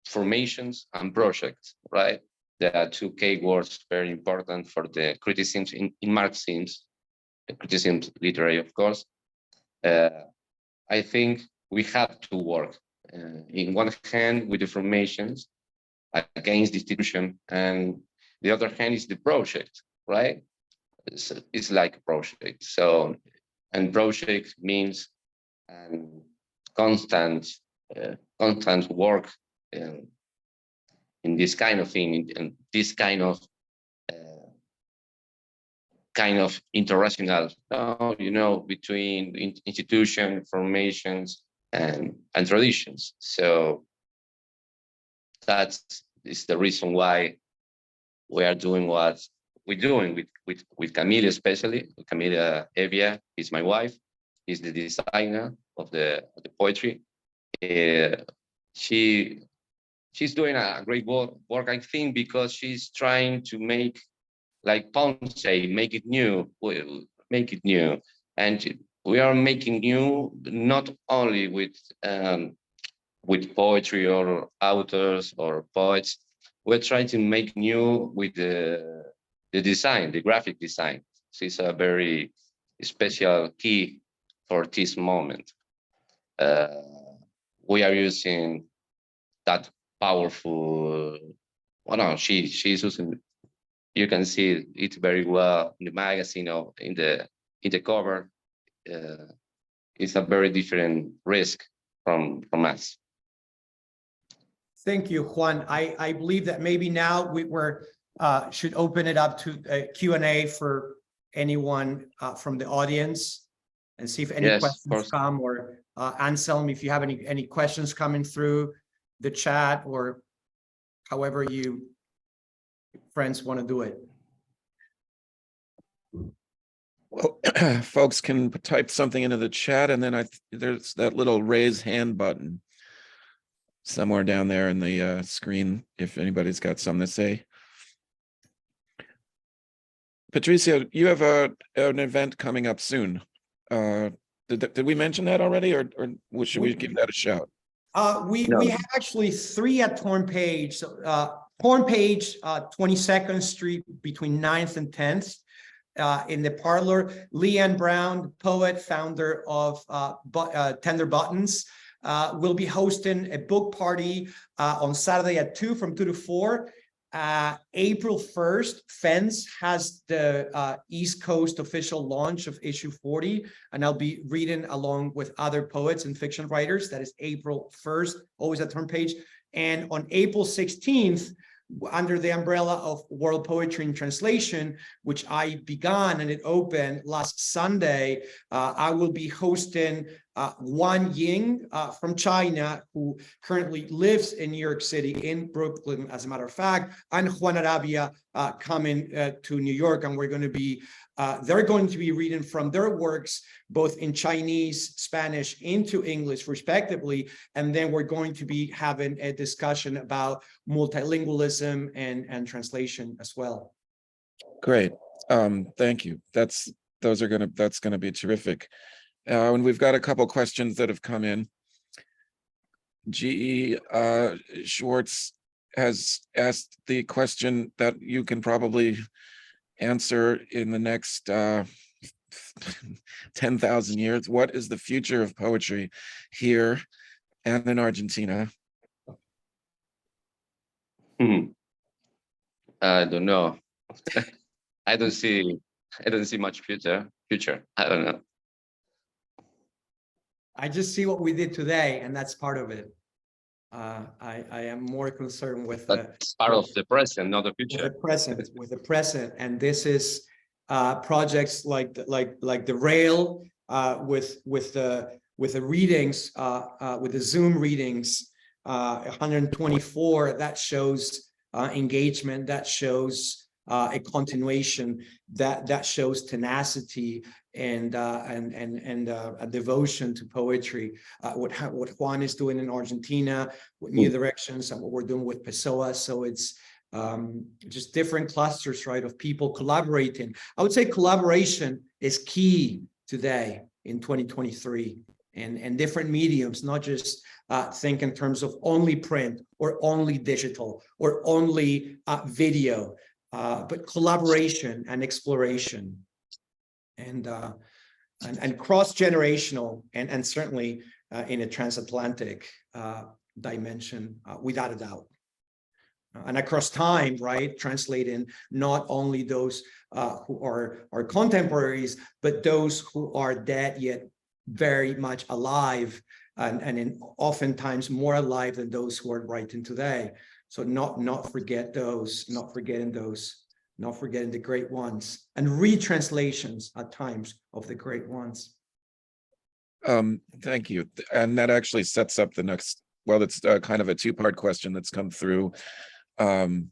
formations and projects, right? There are two keywords very important for the criticism in Marxism, the criticism literary, of course. I think we have to work in one hand with the formations against the institution, and the other hand is the project, right? It's like a project. So, and project means constant work in this kind of thing, in this kind of international, you know, between institution, formations, and traditions. So that is the reason why we are doing what we're doing with Camila, especially. Camila Evia is my wife. is the designer of the poetry. She's doing a great work, I think, because she's trying to make, like Pound say, make it new, and we are making new not only with poetry or authors or poets. We're trying to make new with the design, the graphic design. So it's a very special key for this moment. We are using that powerful. Well, no, she's using. You can see it very well in the magazine or in the cover. It's a very different risk from us. Thank you, Juan. I believe that maybe now we should open it up to a Q&A for anyone from the audience and see if any questions come, or Anselm, if you have any questions coming through the chat, or however you friends want to do it. Well, folks can type something into the chat, and then there's that little raise hand button somewhere down there in the screen if anybody's got something to say. Patricio, you have an event coming up soon. Did we mention that already, or should we give that a shout? We have actually 3 at Torn Page. Torn Page, 22nd Street between 9th and 10th. In the parlor, Leanne Brown, poet, founder of Tender Buttons, will be hosting a book party on Saturday at 2 from 2 to 4. April 1st, Fence has the East Coast official launch of issue 40, and I'll be reading along with other poets and fiction writers. That is April 1st, always at Turn Page. And on April 16th, under the umbrella of World Poetry in Translation, which I began and it opened last Sunday, I will be hosting Wan Ying from China, who currently lives in New York City, in Brooklyn, as a matter of fact, and Juan Arabia coming to New York, and we're going to be they're going to be reading from their works, both in Chinese, Spanish, into English, respectively. And then we're going to be having a discussion about multilingualism and translation as well. Great. Thank you. That's going to be terrific. And we've got a couple questions that have come in. G.E. Schwartz has asked the question that you can probably answer in the next 10,000 years. What is the future of poetry here and in Argentina? I don't know. I don't see much future. I don't know. I just see what we did today, and that's part of it. I am more concerned with that's part of the present, not the future. With the present, and this is projects like the Rail, with the readings, with the Zoom readings, 124. That shows engagement. That shows a continuation. That shows tenacity and a devotion to poetry. What Juan is doing in Argentina with New Directions, and what we're doing with Pessoa. So it's just different clusters, right, of people collaborating. I would say collaboration is key today in 2023, and different mediums, not just think in terms of only print or only digital or only video, but collaboration and exploration. And cross-generational, and certainly in a transatlantic dimension, without a doubt. And across time, right, translating not only those who are contemporaries, but those who are dead yet very much alive, and oftentimes more alive than those who are writing today. So not forgetting the great ones, and retranslations at times of the great ones. Thank you. And that actually sets up the next, well, it's kind of a two-part question that's come through from...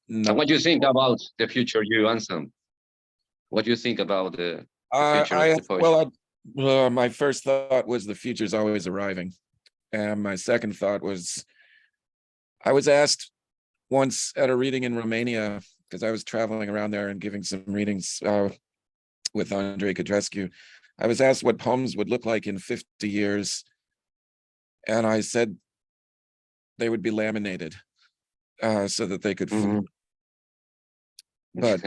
What do you think about the future, you, Anselm? What do you think about the future of the poetry? Well, Well, my first thought was the future's always arriving. And my second thought was, I was asked once at a reading in Romania, because I was traveling around there and giving some readings with Andrei Codrescu. I was asked what poems would look like in 50 years. And I said they would be laminated so that they could float. But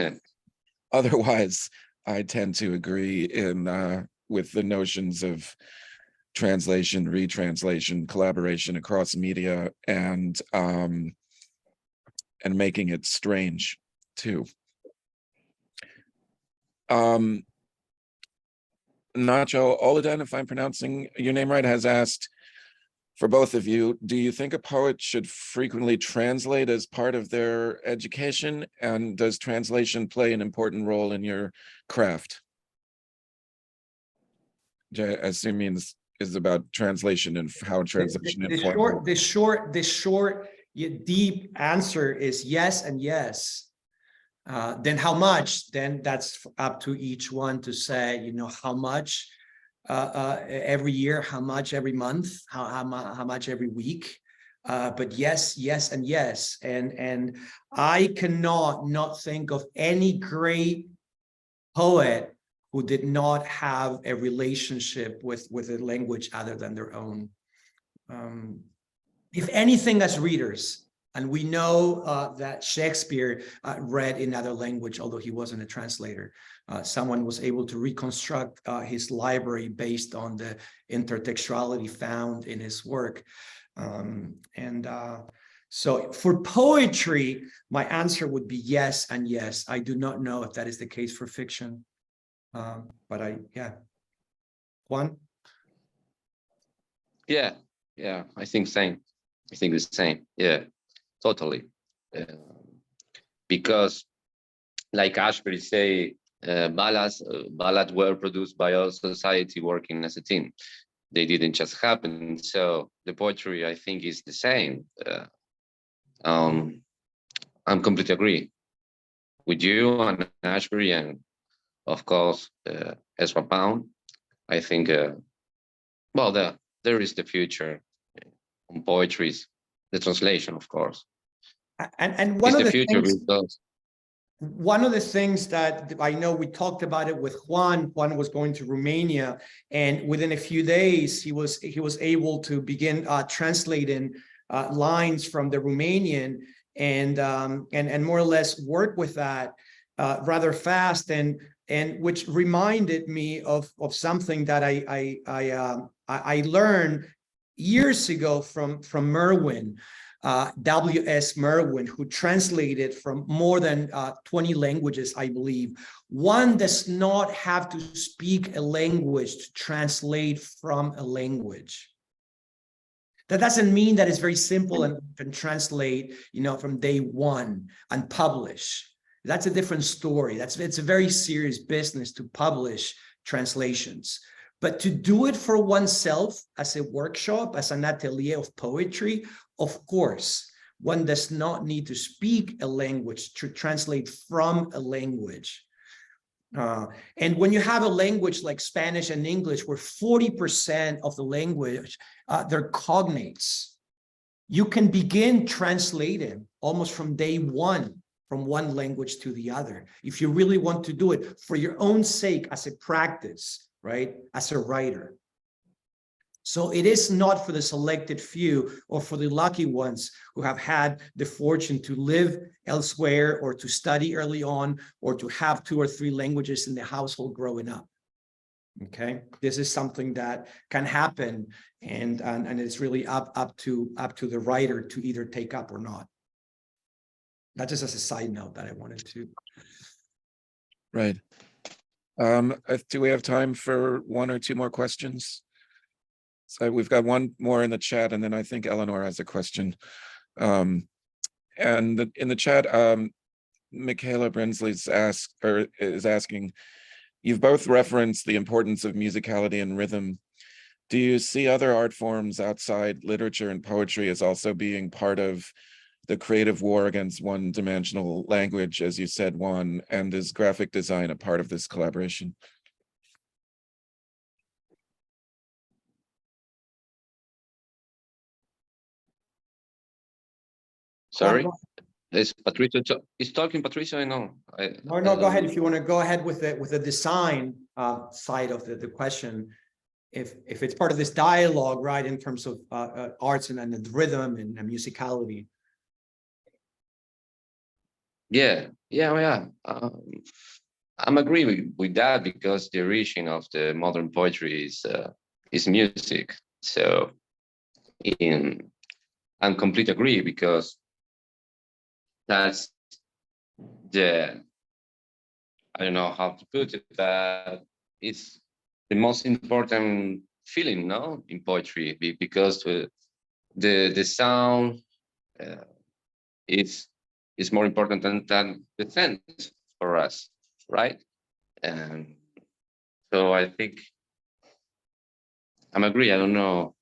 otherwise, I tend to agree with the notions of translation, retranslation, collaboration across media, and making it strange too. Nacho Oladen, if I'm pronouncing your name right, has asked, for both of you, do you think a poet should frequently translate as part of their education? And does translation play an important role in your craft? Which I assume is about translation and how translation informs. The short yet deep answer is yes and yes. Then how much? Then that's up to each one to say, you know, how much every year, how much every month, how much every week. But yes, yes, and yes. And I cannot not think of any great poet who did not have a relationship with a language other than their own. If anything, as readers, and we know that Shakespeare read in other language, although he wasn't a translator. Someone was able to reconstruct his library based on the intertextuality found in his work. So for poetry, my answer would be yes and yes. I do not know if that is the case for fiction. But yeah. Juan? Yeah, I think same. I think the same. Yeah, totally. Because, like Ashbery say, ballads were produced by all society working as a team. They didn't just happen. So the poetry, I think, is the same. I'm completely agree with you and Ashbery, and of course, Ezra Pound. I think, well, there is the future on poetry, the translation, of course. And one of the future things, one of the things that I know we talked about it with Juan. Juan was going to Romania, and within a few days, he was able to begin translating lines from the Romanian, and more or less work with that rather fast, and which reminded me of something that I learned years ago from Merwin. W.S. Merwin, who translated from more than 20 languages, I believe. One does not have to speak a language to translate from a language. That doesn't mean that it's very simple and can translate, you know, from day one and publish. That's a different story. It's a very serious business to publish translations. But to do it for oneself as a workshop, as an atelier of poetry, of course, one does not need to speak a language to translate from a language. And when you have a language like Spanish and English, where 40% of the language, they're cognates, you can begin translating almost from day one, from one language to the other, if you really want to do it for your own sake as a practice, right, as a writer. So it is not for the selected few or for the lucky ones who have had the fortune to live elsewhere or to study early on or to have 2 or 3 languages in the household growing up. Okay, this is something that can happen, and it's really up to the writer to either take up or not. That's just as a side note that I wanted to. Right. Do we have time for 1 or 2 more questions? So we've got one more in the chat, and then I think Eleanor has a question. And in the chat, Michaela Brinsley is asking, you've both referenced the importance of musicality and rhythm. Do you see other art forms outside literature and poetry as also being part of the creative war against one-dimensional language, as you said, Juan, and is graphic design a part of this collaboration? Sorry, is Patricio is talking? Patricio, No, go ahead. If you want to go ahead with the design side of the question, if it's part of this dialogue, right, in terms of arts and the rhythm and musicality. Yeah. I'm agree with that, because the origin of the modern poetry is music. So I'm completely agree, because that's I don't know how to put it, but it's the most important feeling, no, in poetry, because the sound is more important than the sense for us, right? And so I think I'm agree. I don't know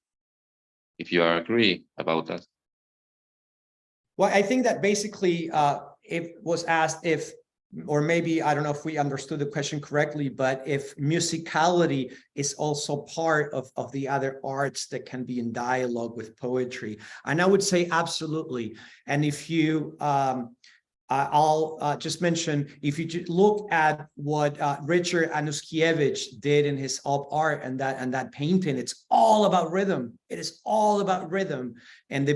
if you agree about that. Well, I think that basically it was asked if, or maybe, I don't know if we understood the question correctly, but if musicality is also part of the other arts that can be in dialogue with poetry. And I would say absolutely. And if you, I'll just mention, if you look at what Richard Anuskiewicz did in his op art and that painting, it's all about rhythm. It is all about rhythm, and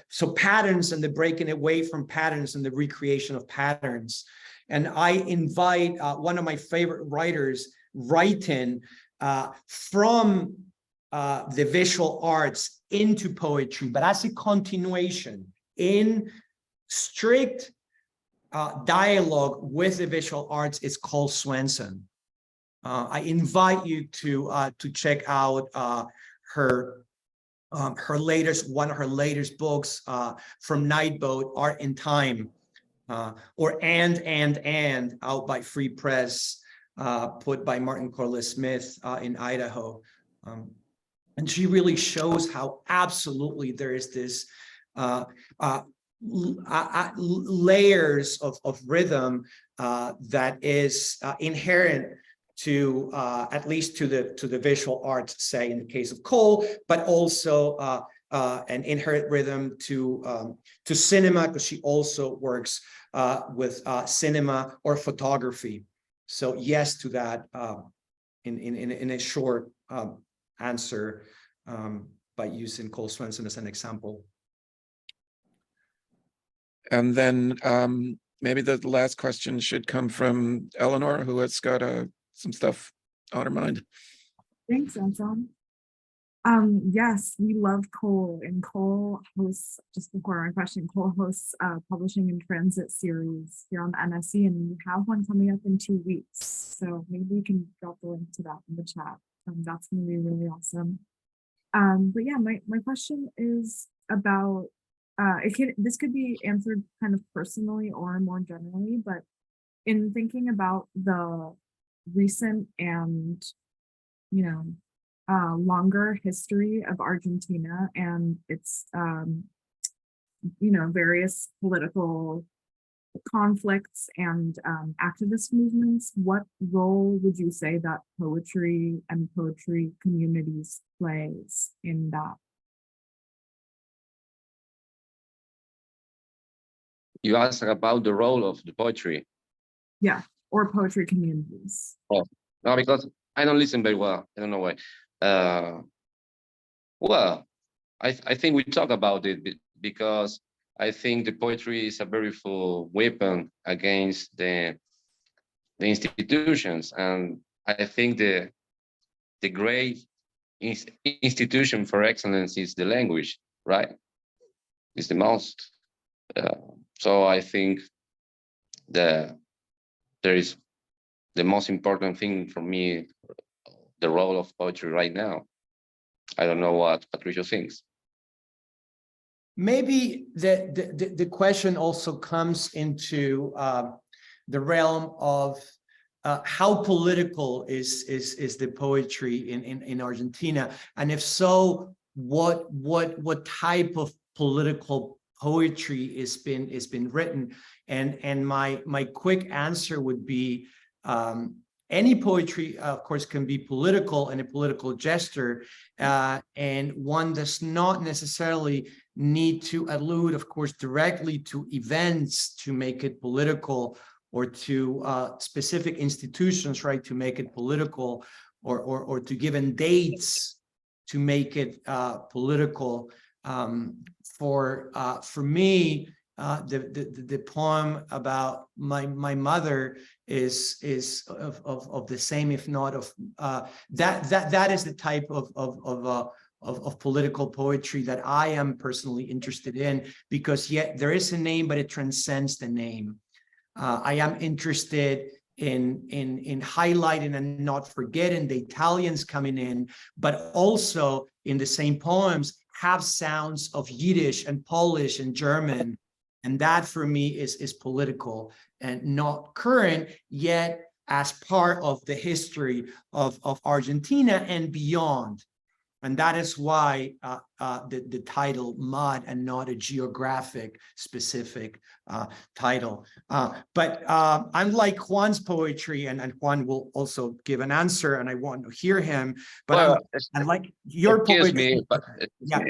so patterns and the breaking away from patterns and the recreation of patterns. And I invite one of my favorite writers writing from the visual arts into poetry, but as a continuation in strict dialogue with the visual arts. Is Cole Swenson. I invite you to check out her latest, one of her latest books from Nightboat, Art in Time, or and out by Free Press, put by Martin Corless-Smith in Idaho. And she really shows how absolutely there is this layers of rhythm that is inherent to at least to the visual arts, say in the case of Cole, but also an inherent rhythm to cinema, because she also works with cinema or photography. So yes to that in a short answer by using Cole Swenson as an example. And then maybe the last question should come from Eleanor, who has got some stuff on her mind. Thanks, Anselm. Yes, we love Cole, and Cole hosts, just before my question, Cole hosts a Publishing in Transit series here on the NSE, and we have one coming up in 2 weeks. So maybe we can drop the link to that in the chat. That's going to be really awesome. But yeah, my question is about, this could be answered kind of personally or more generally, but in thinking about the recent and, longer history of Argentina and its, various political conflicts and activist movements, what role would you say that poetry and poetry communities plays in that? You asked about the role of the poetry. Yeah, or poetry communities. Oh, no, because I don't listen very well. I don't know why. Well, I think we talk about it because I think the poetry is a very full weapon against the institutions, and I think the great institution for excellence is the language, right? It's the most. So I think there is the most important thing for me, the role of poetry right now. I don't know what Patricio thinks. Maybe the question also comes into the realm of how political is the poetry in Argentina, and if so, what type of political poetry is been written, and my quick answer would be any poetry, of course, can be political and a political gesture, and one does not necessarily need to allude, of course, directly to events to make it political, or to specific institutions, right, to make it political, or to given dates to make it political. For me, the poem about my mother is of the same, if not of that is the type of political poetry that I am personally interested in, because yet there is a name, but it transcends the name. I am interested in highlighting and not forgetting the Italians coming in, but also in the same poems have sounds of Yiddish and Polish and German. And that for me is political and not current, yet as part of the history of Argentina and beyond. And that is why the title Mud and not a geographic specific title. But unlike Juan's poetry, and Juan will also give an answer, and I want to hear him, but Well, unlike your excuse poetry. me, but Yeah.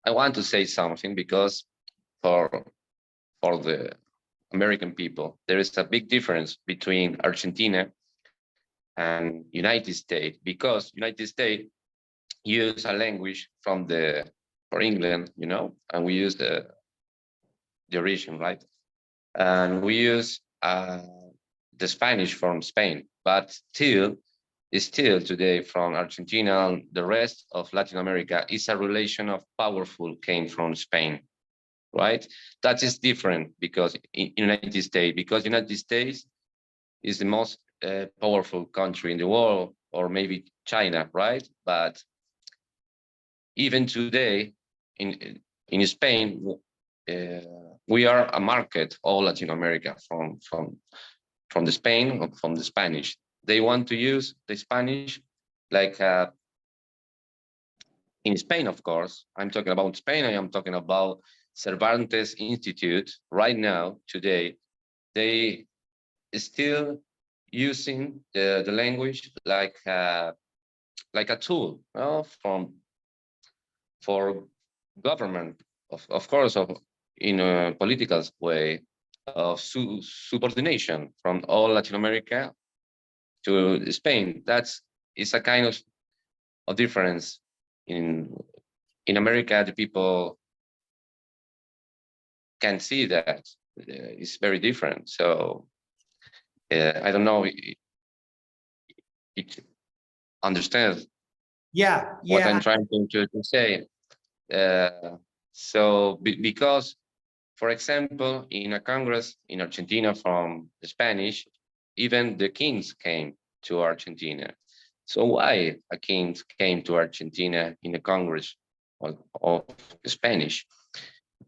I want to say something, because for the American people, there is a big difference between Argentina and United States, because United States use a language for England, you know, and we use the origin, right? And we use the Spanish from Spain, but still today from Argentina and the rest of Latin America is a relation of powerful came from Spain, right? That is different because in United States is the most powerful country in the world, or maybe China, right? But even today in Spain, we are a market, all Latin America, from the Spain, or from the Spanish. They want to use the Spanish like in Spain, of course. I'm talking about Spain. I am talking about Cervantes Institute right now, today. They still using the language like a tool, well, for government, of course, in a political way of subordination from all Latin America to Spain. Is a kind of difference. In America, the people can see that it's very different. So I don't know. It understands. Yeah. What I'm trying to say. Because, for example, in a Congress in Argentina from the Spanish, even the kings came to Argentina. So why a king came to Argentina in a Congress of Spanish?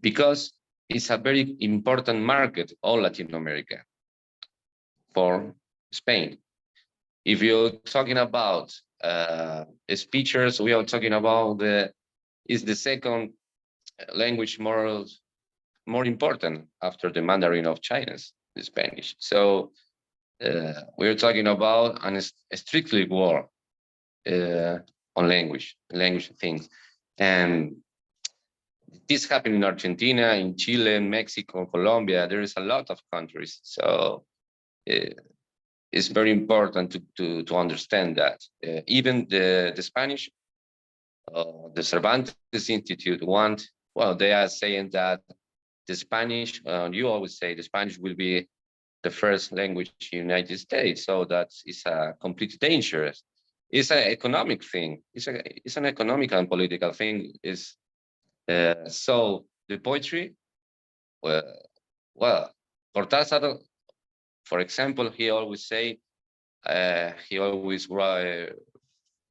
Because it's a very important market, all Latin America, for Spain. If you're talking about speeches, we are talking about is the second language more important after the Mandarin of China, the Spanish. So we're talking about a strictly war on language things. And this happened in Argentina, in Chile, Mexico, Colombia. There is a lot of countries. So it's very important to understand that. Even the Spanish, the Cervantes Institute they are saying that the Spanish, you always say the Spanish will be the first language in the United States. So that is a complete danger. It's an economic thing. It's an economic and political thing. So the poetry, Cortázar, for example, he always say, he always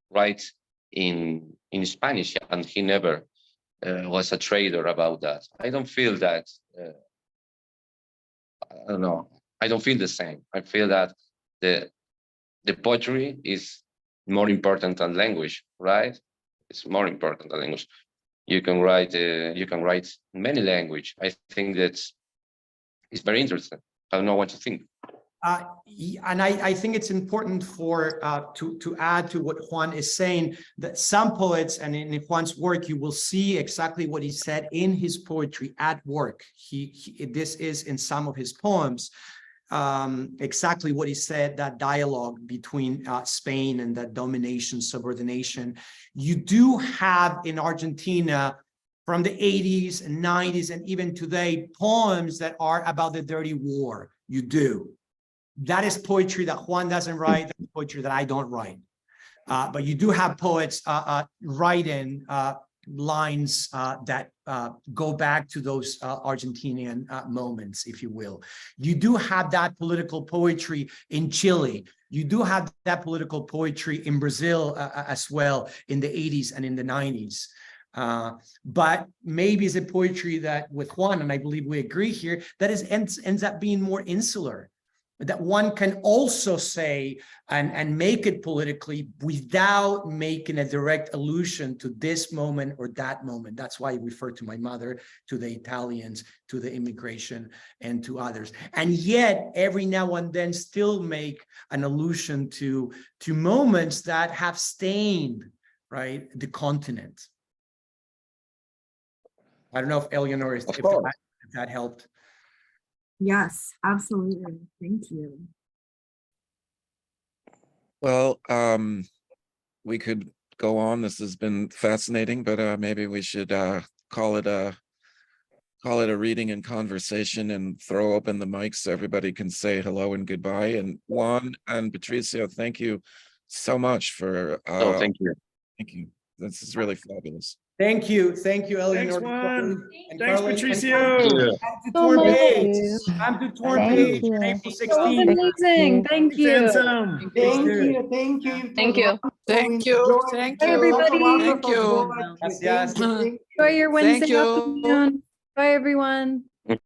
writes in Spanish, and he never was a trader about that. I don't feel that. I don't know. I don't feel the same. I feel that the poetry is more important than language, right? It's more important than language. You can write many language. I think it's very interesting. I don't know what you think. And I think it's important for to add to what Juan is saying, that some poets, and in Juan's work, you will see exactly what he said in his poetry at work. This is in some of his poems, exactly what he said, that dialogue between Spain and that domination, subordination. You do have in Argentina from the 80s and 90s and even today, poems that are about the dirty war. You do. That is poetry that Juan doesn't write, that's poetry that I don't write. But you do have poets writing lines that go back to those Argentinian moments, if you will. You do have that political poetry in Chile. You do have that political poetry in Brazil as well in the 80s and in the 90s. But maybe it's a poetry that with Juan, and I believe we agree here, that ends up being more insular. That one can also say and make it politically without making a direct allusion to this moment or that moment. That's why I refer to my mother, to the Italians, to the immigration, and to others. And yet, every now and then still make an allusion to moments that have stained, right, the continent. I don't know if Eleanor, if that helped. Yes, absolutely. Thank you. Well, we could go on. This has been fascinating, but maybe we should call it a reading and conversation and throw open the mics so everybody can say hello and goodbye. And Juan and Patricio, thank you so much for Thank you. Thank you. This is really fabulous. Thank you, Eleanor. Juan. And Thanks, Caroline. Patricio. I'm to Thank you. I'm to Torn Thank Page, you. April That was 16th. amazing. Thank you. Handsome. Thank you. Thank you. Thank you. Thank you. Thank Bye, everybody. Thank you. Gracias. Enjoy your Wednesday afternoon. Bye, everyone.